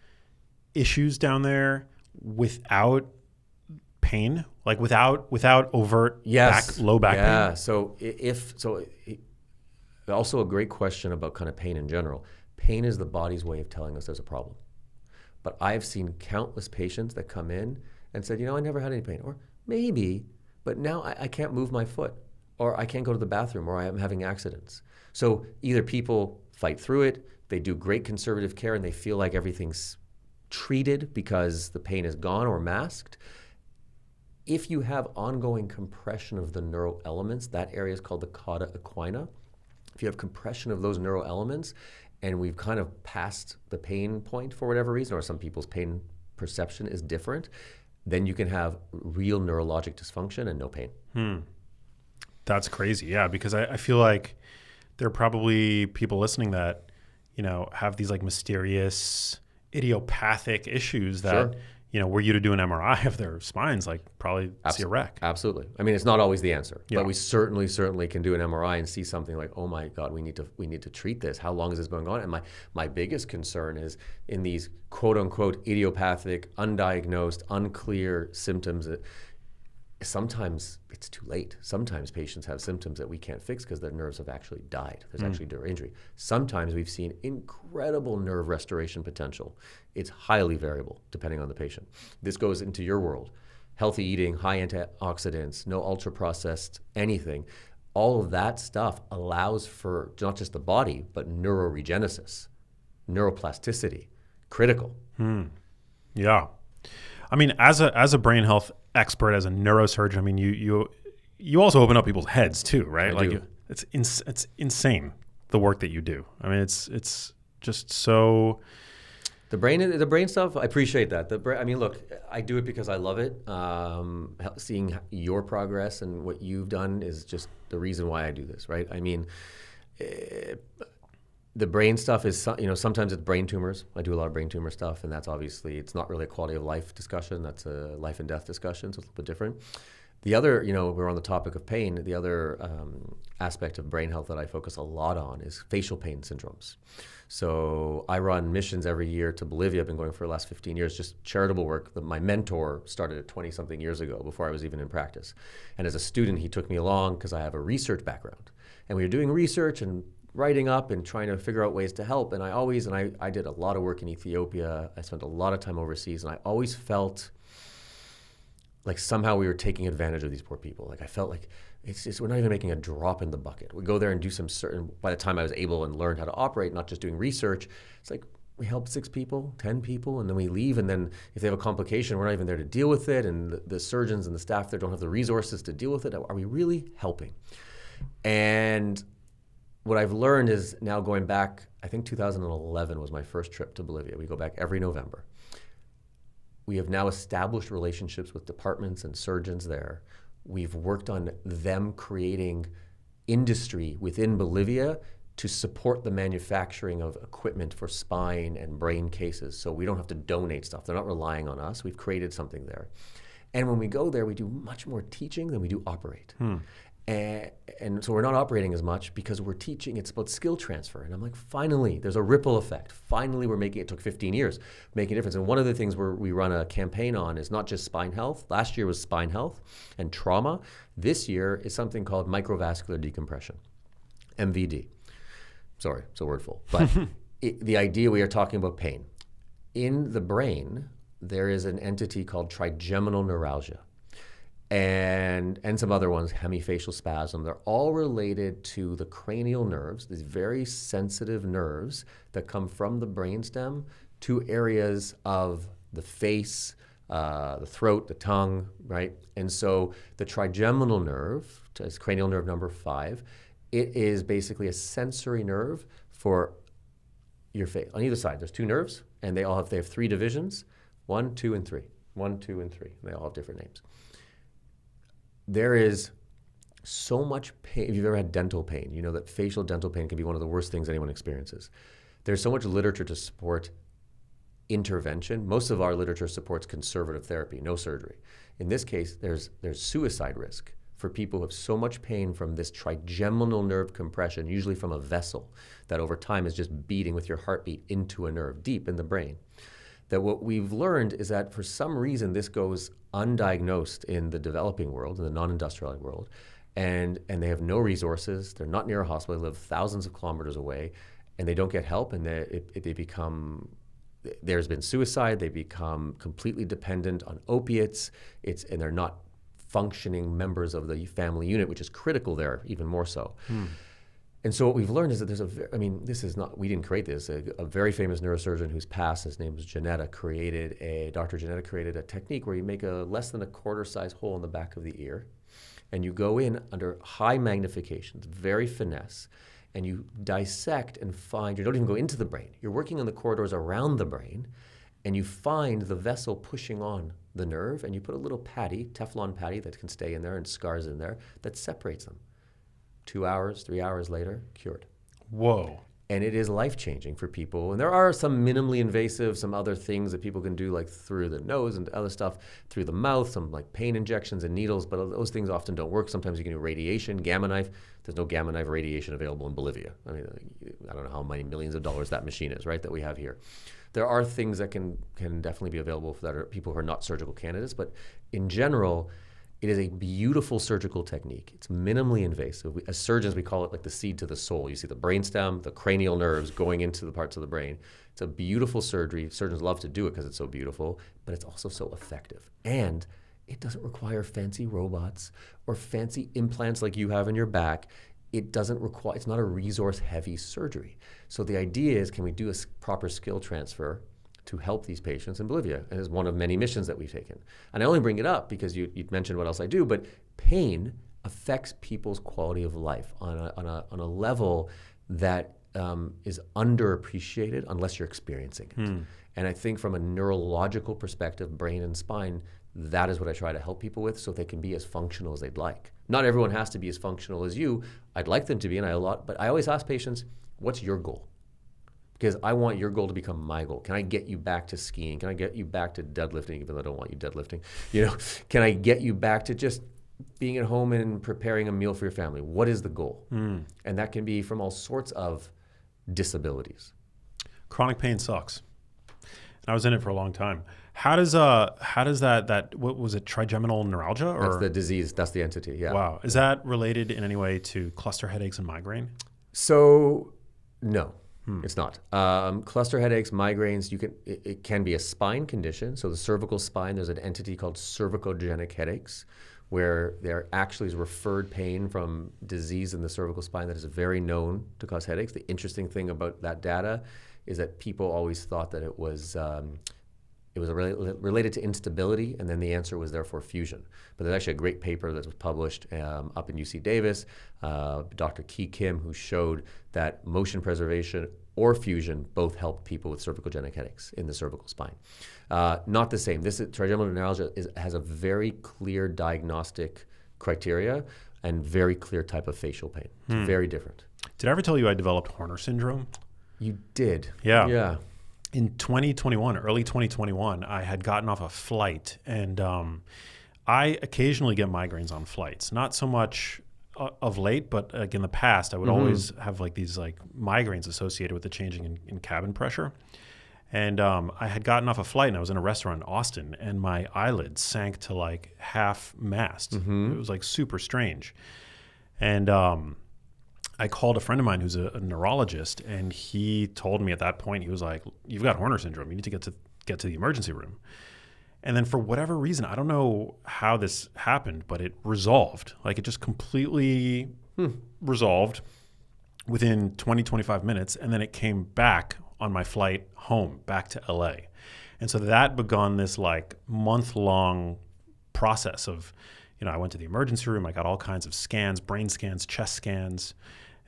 Speaker 1: issues down there without pain? Like without overt low back pain?
Speaker 2: Yeah. So also a great question about kind of pain in general. Pain is the body's way of telling us there's a problem. But I've seen countless patients that come in and said, I never had any pain. Or maybe, but now I can't move my foot. Or I can't go to the bathroom, or I am having accidents. So either people fight through it, they do great conservative care, and they feel like everything's treated because the pain is gone or masked. If you have ongoing compression of the neural elements, that area is called the cauda equina. If you have compression of those neural elements, and we've kind of passed the pain point for whatever reason, or some people's pain perception is different, then you can have real neurologic dysfunction and no pain.
Speaker 1: That's crazy. Yeah, because I feel like there are probably people listening that, have these like mysterious idiopathic issues that, were you to do an MRI of their spines, probably see a wreck.
Speaker 2: Absolutely. It's not always the answer,
Speaker 1: yeah.
Speaker 2: But we certainly can do an MRI and see something like, oh my God, we need to treat this. How long is this going on? And my biggest concern is in these quote unquote idiopathic, undiagnosed, unclear symptoms. Sometimes it's too late. Sometimes patients have symptoms that we can't fix because their nerves have actually died. There's actually nerve injury. Sometimes we've seen incredible nerve restoration potential. It's highly variable depending on the patient. This goes into your world. Healthy eating, high antioxidants, no ultra-processed anything. All of that stuff allows for not just the body, but neuroregenesis, neuroplasticity, critical.
Speaker 1: Yeah. As a brain health expert, as a neurosurgeon, you also open up people's heads too, right?
Speaker 2: I do.
Speaker 1: It's insane the work that you do. It's just so.
Speaker 2: The brain stuff, I appreciate that. Look, I do it because I love it. Seeing your progress and what you've done is just the reason why I do this, right? The brain stuff is, sometimes it's brain tumors. I do a lot of brain tumor stuff, and that's obviously, it's not really a quality of life discussion. That's a life and death discussion, so it's a little bit different. The other, we're on the topic of pain. The other aspect of brain health that I focus a lot on is facial pain syndromes. So I run missions every year to Bolivia. I've been going for the last 15 years, just charitable work. My mentor started it 20-something years ago, before I was even in practice. And as a student, he took me along because I have a research background. And we were doing research and writing up and trying to figure out ways to help. And I did a lot of work in Ethiopia. I spent a lot of time overseas, and I always felt like somehow we were taking advantage of these poor people. I felt like we're not even making a drop in the bucket. We go there and do some certain, by the time I was able and learned how to operate, not just doing research, it's like we help 6 people, 10 people, and then we leave. And then if they have a complication, we're not even there to deal with it. And the surgeons and the staff there don't have the resources to deal with it. Are we really helping? And what I've learned is now going back, I think 2011 was my first trip to Bolivia. We go back every November. We have now established relationships with departments and surgeons there. We've worked on them creating industry within Bolivia to support the manufacturing of equipment for spine and brain cases. So we don't have to donate stuff. They're not relying on us. We've created something there. And when we go there, we do much more teaching than we do operate. And so we're not operating as much because we're teaching. It's about skill transfer. And I'm like, finally, there's a ripple effect. Finally, we're making it took 15 years, making a difference. And one of the things we run a campaign on is not just spine health. Last year was spine health and trauma. This year is something called microvascular decompression, MVD. Sorry, it's a wordful. But the idea, we are talking about pain. In the brain, there is an entity called trigeminal neuralgia. And some other ones, hemifacial spasm. They're all related to the cranial nerves, these very sensitive nerves that come from the brainstem to areas of the face, the throat, the tongue, right? And so the trigeminal nerve, is cranial nerve number 5, it is basically a sensory nerve for your face. On either side, there's 2 nerves, and they have 3 divisions, 1, 2, and 3. 1, 2, and 3. They all have different names. There is so much pain. If you've ever had dental pain, you know that facial dental pain can be one of the worst things anyone experiences. There's so much literature to support intervention. Most of our literature supports conservative therapy, no surgery. In this case, there's suicide risk for people who have so much pain from this trigeminal nerve compression, usually from a vessel that over time is just beating with your heartbeat into a nerve deep in the brain. That what we've learned is that for some reason this goes undiagnosed in the developing world, in the non-industrialized world, and they have no resources. They're not near a hospital. They live thousands of kilometers away, and they don't get help, and they become. There's been suicide. They become completely dependent on opiates. And they're not functioning members of the family unit, which is critical there, even more so. And so what we've learned is that there's we didn't create this. A very famous neurosurgeon who's passed, his name is Dr. Janetta created a technique where you make a less than a quarter size hole in the back of the ear, and you go in under high magnification, very finesse, and you dissect and find, you don't even go into the brain. You're working on the corridors around the brain, and you find the vessel pushing on the nerve, and you put a little patty, Teflon patty that can stay in there and scars in there, that separates them. 2 hours, 3 hours later, cured.
Speaker 1: Whoa.
Speaker 2: And it is life-changing for people. And there are some minimally invasive, some other things that people can do, like through the nose and other stuff, through the mouth, some like pain injections and needles, but those things often don't work. Sometimes you can do radiation, gamma knife. There's no gamma knife radiation available in Bolivia. I mean, I don't know how many millions of dollars that machine is, right, that we have here. There are things that can definitely be available for that are people who are not surgical candidates, but in general, it is a beautiful surgical technique. It's minimally invasive. As surgeons, we call it like the seed to the soul. You see the brainstem, the cranial nerves going into the parts of the brain. It's a beautiful surgery. Surgeons love to do it because it's so beautiful, but it's also so effective. And it doesn't require fancy robots or fancy implants like you have in your back. It's not a resource-heavy surgery. So the idea is, can we do a proper skill transfer to help these patients in Bolivia? And it's one of many missions that we've taken. And I only bring it up because you mentioned what else I do, but pain affects people's quality of life on a level that is underappreciated unless you're experiencing it. And I think from a neurological perspective, brain and spine, that is what I try to help people with so they can be as functional as they'd like. Not everyone has to be as functional as you. I'd like them to be, but I always ask patients, what's your goal? Because I want your goal to become my goal. Can I get you back to skiing? Can I get you back to deadlifting, even though I don't want you deadlifting? Can I get you back to just being at home and preparing a meal for your family? What is the goal? And that can be from all sorts of disabilities.
Speaker 1: Chronic pain sucks. I was in it for a long time. How does that what was it, trigeminal neuralgia? Or?
Speaker 2: That's the disease. That's the entity. Yeah.
Speaker 1: Wow. Is that related in any way to cluster headaches and migraine?
Speaker 2: So, no. It's not. Cluster headaches, migraines, it can be a spine condition. So the cervical spine, there's an entity called cervicogenic headaches, where there actually is referred pain from disease in the cervical spine that is very known to cause headaches. The interesting thing about that data is that people always thought that it was it was related to instability, and then the answer was therefore fusion. But there's actually a great paper that was published up in UC Davis, Dr. Ki Kim, who showed that motion preservation or fusion both help people with cervicogenic headaches in the cervical spine. Not the same. This trigeminal neuralgia has a very clear diagnostic criteria and very clear type of facial pain. It's very different.
Speaker 1: Did I ever tell you I developed Horner syndrome?
Speaker 2: You did.
Speaker 1: Yeah.
Speaker 2: Yeah.
Speaker 1: In 2021, early 2021, I had gotten off a flight, and I occasionally get migraines on flights. Not so much of late, but like in the past, I would always have like these like migraines associated with the changing in cabin pressure. And I had gotten off a flight, and I was in a restaurant in Austin, and my eyelids sank to like half mast. It was like super strange. And I called a friend of mine who's a neurologist, and he told me at that point, he was like, "You've got Horner syndrome. You need to get to the emergency room." And then for whatever reason, I don't know how this happened, but it resolved. Like it just completely resolved within 20, 25 minutes. And then it came back on my flight home back to LA. And so that begun this like month-long process of, I went to the emergency room. I got all kinds of scans, brain scans, chest scans.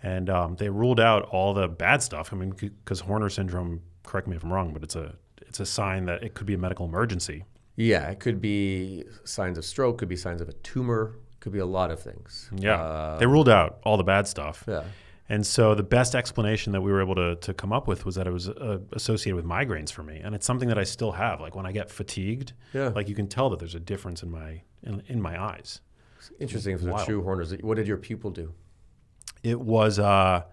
Speaker 1: And they ruled out all the bad stuff. I mean, because Horner syndrome, correct me if I'm wrong, but it's a sign that it could be a medical emergency.
Speaker 2: Yeah, it could be signs of stroke, could be signs of a tumor, could be a lot of things.
Speaker 1: Yeah, they ruled out all the bad stuff.
Speaker 2: Yeah.
Speaker 1: And so the best explanation that we were able to come up with was that it was associated with migraines for me. And it's something that I still have. Like when I get fatigued, like you can tell that there's a difference in my eyes.
Speaker 2: It's interesting for the true Horners. What did your pupil do?
Speaker 1: It was like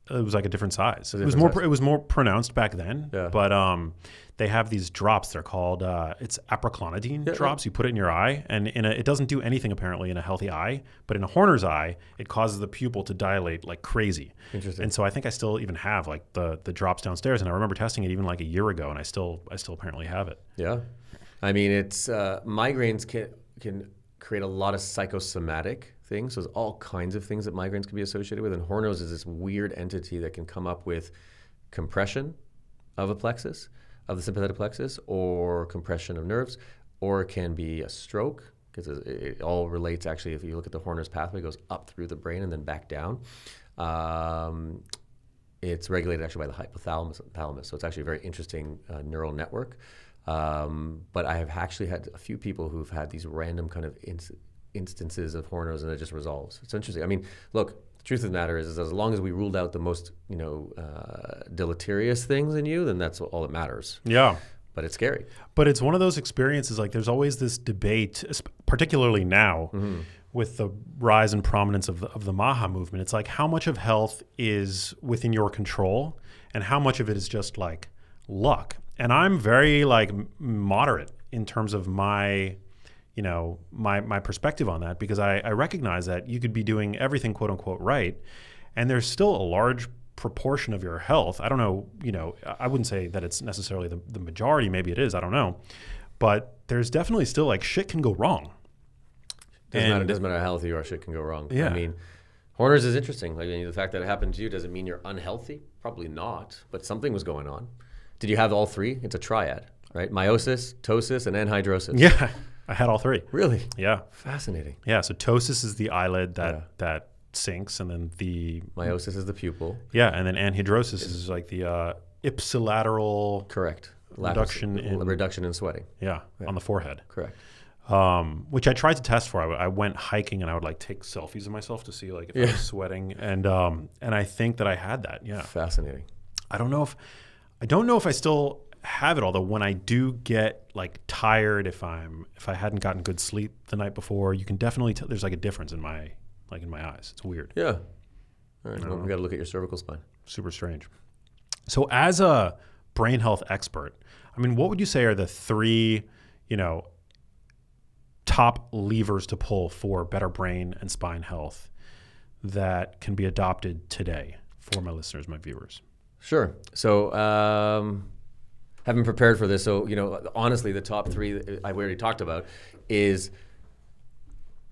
Speaker 1: a different size. It was more pronounced back then. Yeah. But they have these drops. They're called it's aproclonidine drops. You put it in your eye, and it doesn't do anything apparently in a healthy eye. But in a Horner's eye, it causes the pupil to dilate like crazy. Interesting. And so I think I still even have like the drops downstairs. And I remember testing it even like a year ago, and I still apparently have it.
Speaker 2: Yeah, I mean it's migraines can create a lot of psychosomatic things. So there's all kinds of things that migraines can be associated with. And Horner's is this weird entity that can come up with compression of a plexus, of the sympathetic plexus, or compression of nerves, or it can be a stroke, because it all relates actually. If you look at the Horner's pathway, it goes up through the brain and then back down. It's regulated actually by the hypothalamus, so it's actually a very interesting neural network. But I have actually had a few people who've had these random kind of instances of Horner's, and it just resolves. It's interesting. I mean, look, the truth of the matter is as long as we ruled out the most, deleterious things in you, then that's all that matters.
Speaker 1: Yeah.
Speaker 2: But it's scary.
Speaker 1: But it's one of those experiences, like there's always this debate, particularly now, with the rise and prominence of the Maha movement. It's like how much of health is within your control and how much of it is just like luck. And I'm very like moderate in terms of my perspective on that, because I recognize that you could be doing everything quote unquote right, and there's still a large proportion of your health. I don't know, I wouldn't say that it's necessarily the majority, maybe it is, I don't know. But there's definitely still like shit can go wrong.
Speaker 2: It doesn't matter how healthy you are, shit can go wrong.
Speaker 1: Yeah.
Speaker 2: I mean, Horner's is interesting. Like the fact that it happened to you, does it mean you're unhealthy? Probably not, but something was going on. Did you have all three? It's a triad, right? Meiosis, ptosis, and anhidrosis.
Speaker 1: Yeah, I had all three.
Speaker 2: Really?
Speaker 1: Yeah.
Speaker 2: Fascinating.
Speaker 1: Yeah, so ptosis is the eyelid that sinks, and then the...
Speaker 2: Meiosis is the pupil.
Speaker 1: Yeah, and then anhidrosis is like the ipsilateral...
Speaker 2: Correct.
Speaker 1: Reduction
Speaker 2: in sweating.
Speaker 1: Yeah, on the forehead.
Speaker 2: Correct.
Speaker 1: Which I tried to test for. I went hiking, and I would like take selfies of myself to see like if I was sweating, and I think that I had that. Yeah.
Speaker 2: Fascinating.
Speaker 1: I don't know if I still have it, although when I do get like tired, if I hadn't gotten good sleep the night before, you can definitely tell there's like a difference in my eyes. It's weird.
Speaker 2: Yeah. All right. Well, we got to look at your cervical spine.
Speaker 1: Super strange. So as a brain health expert, I mean, what would you say are the three, top levers to pull for better brain and spine health that can be adopted today for my listeners, my viewers?
Speaker 2: Sure. So having prepared for this, so, honestly, the top three that I already talked about is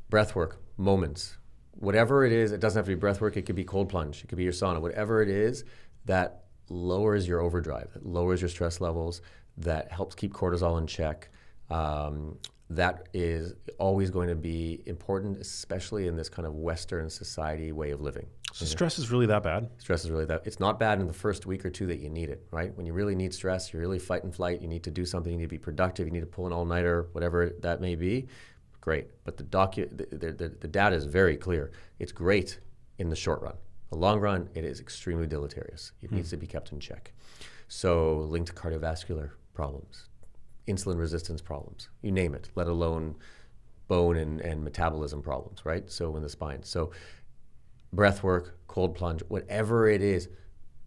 Speaker 2: breath work, moments. Whatever it is, it doesn't have to be breath work. It could be cold plunge. It could be your sauna. Whatever it is that lowers your overdrive, that lowers your stress levels, that helps keep cortisol in check. That is always going to be important, especially in this kind of Western society way of living.
Speaker 1: So stress is really that bad?
Speaker 2: Stress is really that. It's not bad in the first week or two that you need it, right? When you really need stress, you're really fight and flight, you need to do something, you need to be productive, you need to pull an all-nighter, whatever that may be, great. But the data is very clear. It's great in the short run. The long run, it is extremely deleterious. It needs to be kept in check. So linked to cardiovascular problems, insulin resistance problems, you name it, let alone bone and metabolism problems, right? So in the spine. So breath work, cold plunge, whatever it is,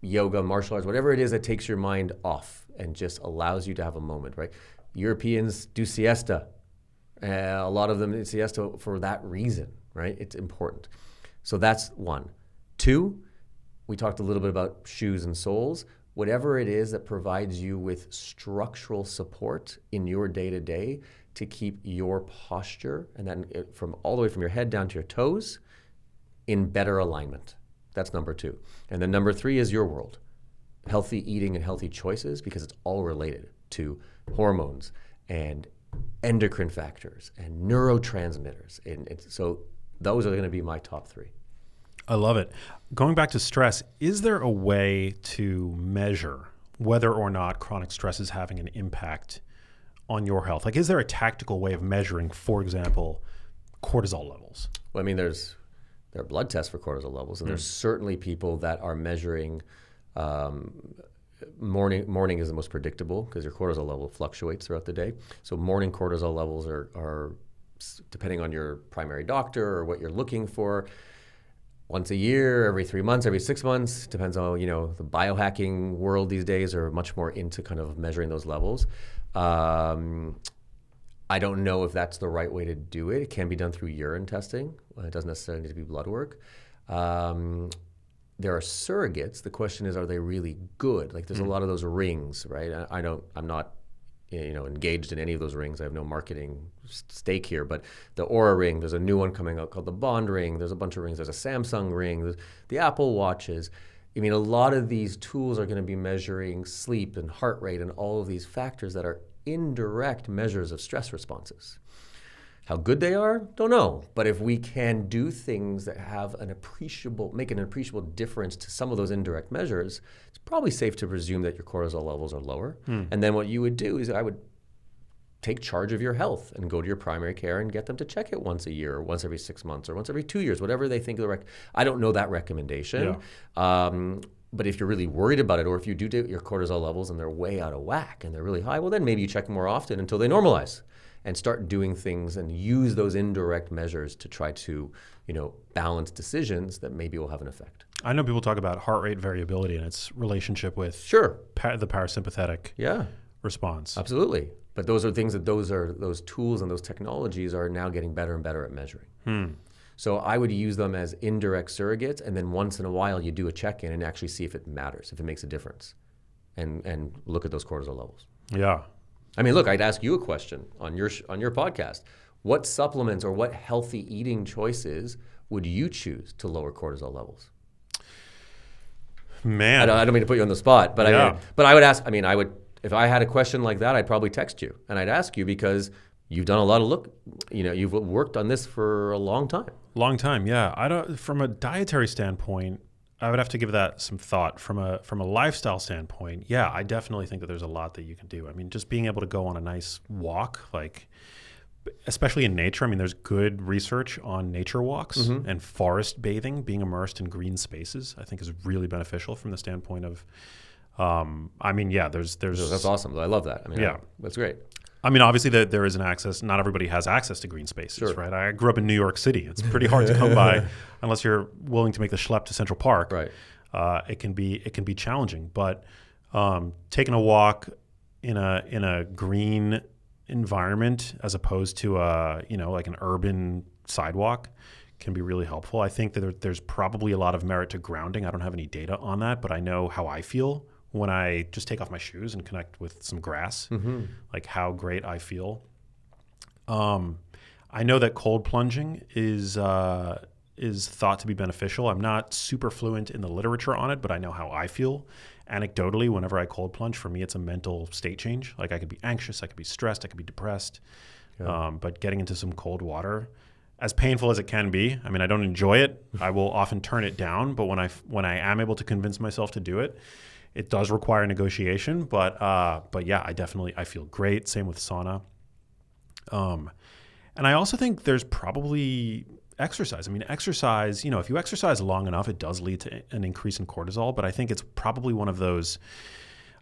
Speaker 2: yoga, martial arts, whatever it is that takes your mind off and just allows you to have a moment, right? Europeans do siesta. A lot of them do siesta for that reason, right? It's important. So that's one. Two, we talked a little bit about shoes and soles. Whatever it is that provides you with structural support in your day-to-day to keep your posture, and then from all the way from your head down to your toes, in better alignment. That's number two. And then number three is your world. Healthy eating and healthy choices, because it's all related to hormones and endocrine factors and neurotransmitters. And so those are going to be my top three.
Speaker 1: I love it. Going back to stress, is there a way to measure whether or not chronic stress is having an impact on your health? Like, is there a tactical way of measuring, for example, cortisol levels?
Speaker 2: Well, I mean, there are blood tests for cortisol levels, and there's certainly people that are measuring. Morning is the most predictable because your cortisol level fluctuates throughout the day. So morning cortisol levels are depending on your primary doctor or what you're looking for, once a year, every 3 months, every 6 months, depends on, the biohacking world these days are much more into kind of measuring those levels. I don't know if that's the right way to do it. It can be done through urine testing. It doesn't necessarily need to be blood work. There are surrogates. The question is, are they really good? Like, there's a lot of those rings, right? I'm not engaged in any of those rings. I have no marketing stake here, but the Oura ring, there's a new one coming out called the Bond ring. There's a bunch of rings. There's a Samsung ring, there's the Apple watches. I mean, a lot of these tools are going to be measuring sleep and heart rate and all of these factors that are indirect measures of stress responses. How good they are, don't know. But if we can do things that have make an appreciable difference to some of those indirect measures, it's probably safe to presume that your cortisol levels are lower. And then what you would do is I would take charge of your health and go to your primary care and get them to check it once a year or once every 6 months or once every 2 years, whatever they think. I don't know that recommendation. Yeah. But if you're really worried about it, or if you do your cortisol levels and they're way out of whack and they're really high, well, then maybe you check more often until they normalize. And start doing things and use those indirect measures to try to, balance decisions that maybe will have an effect.
Speaker 1: I know people talk about heart rate variability and its relationship with the parasympathetic response.
Speaker 2: Absolutely. But those are things that those tools and those technologies are now getting better and better at measuring. So I would use them as indirect surrogates, and then once in a while you do a check-in and actually see if it matters, if it makes a difference, and look at those cortisol levels.
Speaker 1: Yeah.
Speaker 2: I mean, look, I'd ask you a question on your podcast. What supplements or what healthy eating choices would you choose to lower cortisol levels?
Speaker 1: Man,
Speaker 2: I don't mean to put you on the spot, but I would ask. If I had a question like that, I'd probably text you and I'd ask you because you've done a lot of you've worked on this for a long time.
Speaker 1: Long time, yeah. From a dietary standpoint, I would have to give that some thought. From a lifestyle standpoint, I definitely think that there's a lot that you can do. I mean, just being able to go on a nice walk, like especially in nature. I mean, there's good research on nature walks and forest bathing, being immersed in green spaces, I think is really beneficial from the standpoint of, there's.
Speaker 2: That's awesome. I love that. That's great.
Speaker 1: I mean, obviously there is an access. Not everybody has access to green spaces, right? I grew up in New York City. It's pretty hard to come by unless you're willing to make the schlep to Central Park.
Speaker 2: Right.
Speaker 1: It can be challenging, but taking a walk in a green environment as opposed to like an urban sidewalk can be really helpful. I think that there's probably a lot of merit to grounding. I don't have any data on that, but I know how I feel when I just take off my shoes and connect with some grass, like how great I feel. I know that cold plunging is thought to be beneficial. I'm not super fluent in the literature on it, but I know how I feel. anecdotally, whenever I cold plunge, for me, it's a mental state change. Like I could be anxious, I could be stressed, I could be depressed. But getting into some cold water, as painful as it can be, I mean, I don't enjoy it. I will often turn it down. But when I am able to convince myself to do it, it does require negotiation. But yeah, I feel great. Same with sauna. And I also think there's probably exercise. I mean, exercise, if you exercise long enough, it does lead to an increase in cortisol. But I think it's probably one of those,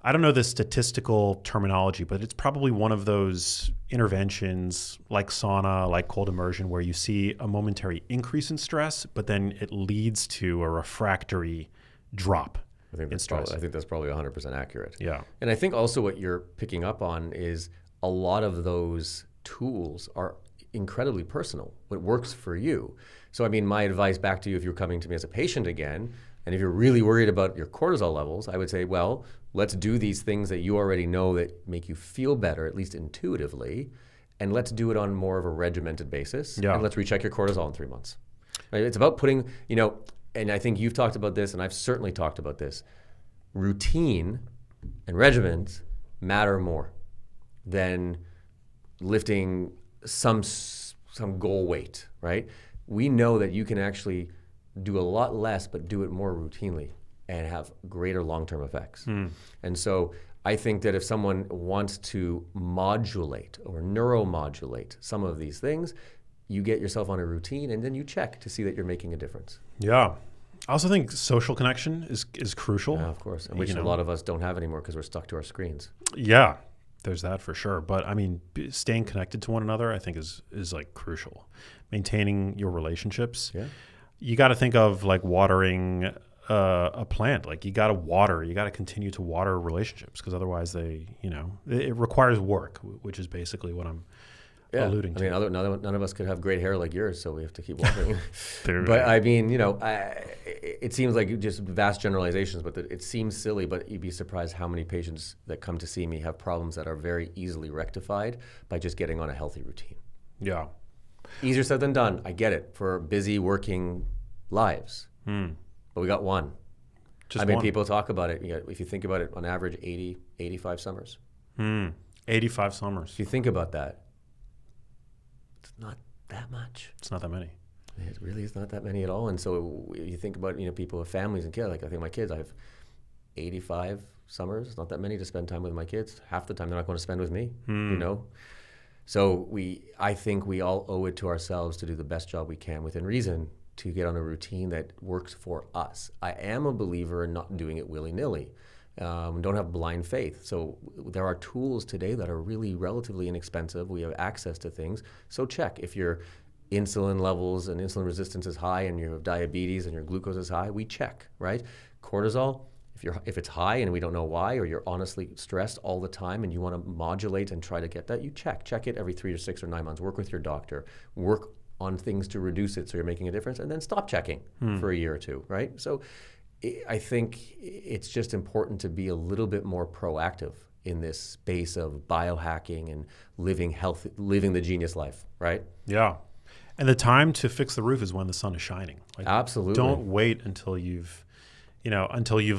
Speaker 1: I don't know the statistical terminology, but it's probably one of those interventions like sauna, like cold immersion, where you see a momentary increase in stress, but then it leads to a refractory drop in stress.
Speaker 2: I think that's probably 100% accurate.
Speaker 1: Yeah.
Speaker 2: And I think also what you're picking up on is a lot of those tools are incredibly personal, what works for you. So, I mean, my advice back to you, if you're coming to me as a patient again, and if you're really worried about your cortisol levels, I would say, well, let's do these things that you already know that make you feel better, at least intuitively, and let's do it on more of a regimented basis.
Speaker 1: Yeah.
Speaker 2: And let's recheck your cortisol in 3 months. Right? It's about putting, and I think you've talked about this, and I've certainly talked about this, routine and regimens matter more than lifting some goal weight, right? We know that you can actually do a lot less, but do it more routinely and have greater long-term effects. And so I think that if someone wants to modulate or neuromodulate some of these things, you get yourself on a routine and then you check to see that you're making a difference.
Speaker 1: Yeah. I also think social connection is crucial.
Speaker 2: Yeah, of course, which a lot of us don't have anymore because we're stuck to our screens.
Speaker 1: Yeah, there's that for sure. But I mean, staying connected to one another, I think is like crucial. Maintaining your relationships.
Speaker 2: Yeah.
Speaker 1: You got to think of like watering a plant. Like you got to continue to water relationships because otherwise it requires work, which is basically what I'm alluding to.
Speaker 2: I mean, none of us could have great hair like yours, so we have to keep watering. But I mean, it seems like just vast generalizations, but it seems silly, but you'd be surprised how many patients that come to see me have problems that are very easily rectified by just getting on a healthy routine.
Speaker 1: Yeah.
Speaker 2: Easier said than done. I get it for busy working lives. But we got one. People talk about it. If you think about it, on average, 80, 85 summers.
Speaker 1: 85 summers.
Speaker 2: If you think about that, it's not that much.
Speaker 1: It's not that many.
Speaker 2: It really is not that many at all. And so you think about, people with families and kids. Like I think my kids, I have 85 summers. It's not that many to spend time with my kids. Half the time they're not going to spend with me, So I think we all owe it to ourselves to do the best job we can within reason to get on a routine that works for us. I am a believer in not doing it willy-nilly. Don't have blind faith. So there are tools today that are really relatively inexpensive. We have access to things. So check. If your insulin levels and insulin resistance is high and you have diabetes and your glucose is high, we check, right? Cortisol, if it's high and we don't know why, or you're honestly stressed all the time and you want to modulate and try to get that, you check it every 3 or 6 or 9 months. Work with your doctor. Work on things to reduce it so you're making a difference, and then stop checking for a year or two, right? So I think it's just important to be a little bit more proactive in this space of biohacking and living the genius life, right?
Speaker 1: Yeah. And the time to fix the roof is when the sun is shining. Like,
Speaker 2: absolutely.
Speaker 1: Don't wait until you've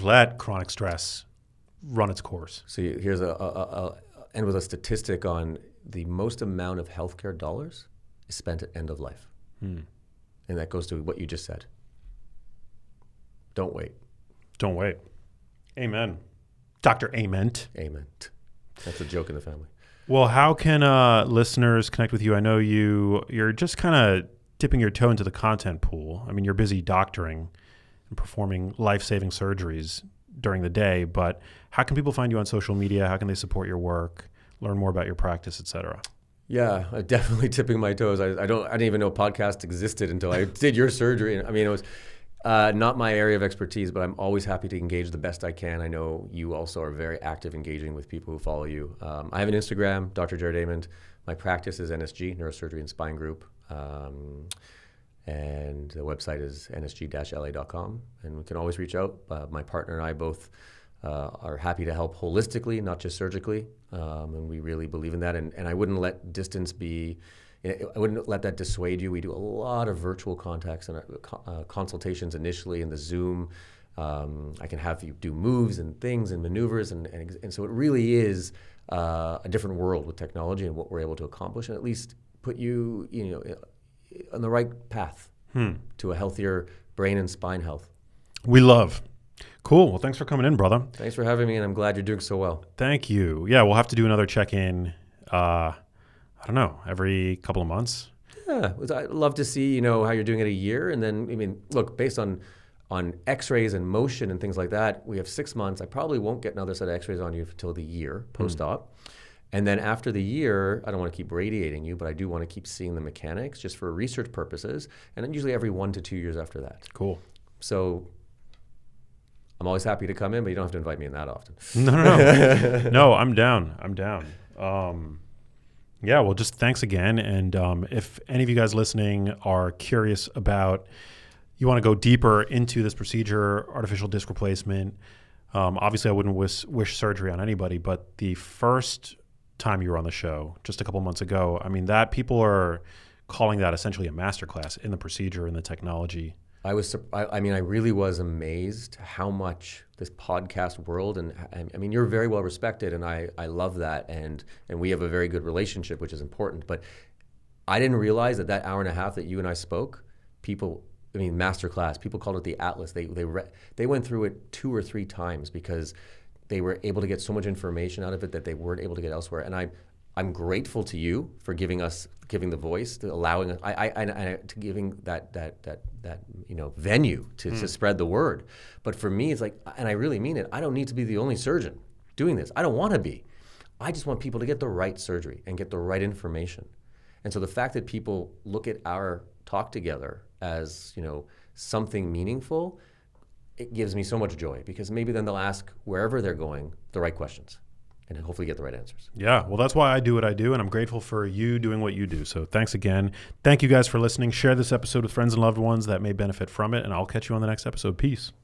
Speaker 1: let chronic stress run its course.
Speaker 2: So here's a end with a statistic on the most amount of healthcare dollars is spent at end of life. And that goes to what you just said. Don't wait.
Speaker 1: Don't wait. Amen. Dr. Ament.
Speaker 2: Ament. That's a joke in the family.
Speaker 1: Well, how can listeners connect with you? I know you're just kind of dipping your toe into the content pool. I mean, you're busy doctoring and performing life-saving surgeries during the day, but how can people find you on social media? How can they support your work, learn more about your practice, et cetera?
Speaker 2: Yeah, definitely tipping my toes. I didn't even know podcast existed until I did your surgery. I mean, it was not my area of expertise, but I'm always happy to engage the best I can. I know you also are very active engaging with people who follow you. I have an Instagram, Dr. Jared Ament. My practice is NSG, Neurosurgery and Spine Group. And the website is nsg-la.com. And we can always reach out. My partner and I both are happy to help holistically, not just surgically. And we really believe in that. And I wouldn't let distance be, I wouldn't let that dissuade you. We do a lot of virtual contacts and consultations initially in the Zoom I can have you do moves and things and maneuvers, and so it really is a different world with technology and what we're able to accomplish, and at least put you, on the right path to a healthier brain and spine health.
Speaker 1: We love. Cool. Well, thanks for coming in, brother.
Speaker 2: Thanks for having me, and I'm glad you're doing so well.
Speaker 1: Thank you. Yeah, we'll have to do another check-in, I don't know, every couple of months.
Speaker 2: Yeah, I'd love to see, how you're doing it a year. And then, look, based on x-rays and motion and things like that, we have 6 months. I probably won't get another set of x-rays on you until the year post-op. And then after the year, I don't want to keep radiating you, but I do want to keep seeing the mechanics just for research purposes. And then usually every 1 to 2 years after that.
Speaker 1: Cool.
Speaker 2: So I'm always happy to come in, but you don't have to invite me in that often.
Speaker 1: No. No, I'm down. Yeah, well, just thanks again. And if any of you guys listening are curious about, you want to go deeper into this procedure, artificial disc replacement, obviously I wouldn't wish surgery on anybody, but the first time you were on the show, just a couple months ago, that people are calling that essentially a masterclass in the procedure and the technology.
Speaker 2: I really was amazed how much this podcast world, and you're very well respected, and I love that, and we have a very good relationship, which is important. But I didn't realize that hour and a half that you and I spoke, masterclass, people called it the Atlas. They went through it 2 or 3 times because they were able to get so much information out of it that they weren't able to get elsewhere. And I'm grateful to you for giving the voice, to allowing us, to giving that venue to spread the word. But for me, it's like, and I really mean it, I don't need to be the only surgeon doing this. I don't want to be. I just want people to get the right surgery and get the right information. And so the fact that people look at our talk together as, something meaningful, it gives me so much joy, because maybe then they'll ask wherever they're going the right questions and hopefully get the right answers.
Speaker 1: Yeah, well, that's why I do what I do, and I'm grateful for you doing what you do. So thanks again. Thank you guys for listening. Share this episode with friends and loved ones that may benefit from it, and I'll catch you on the next episode. Peace.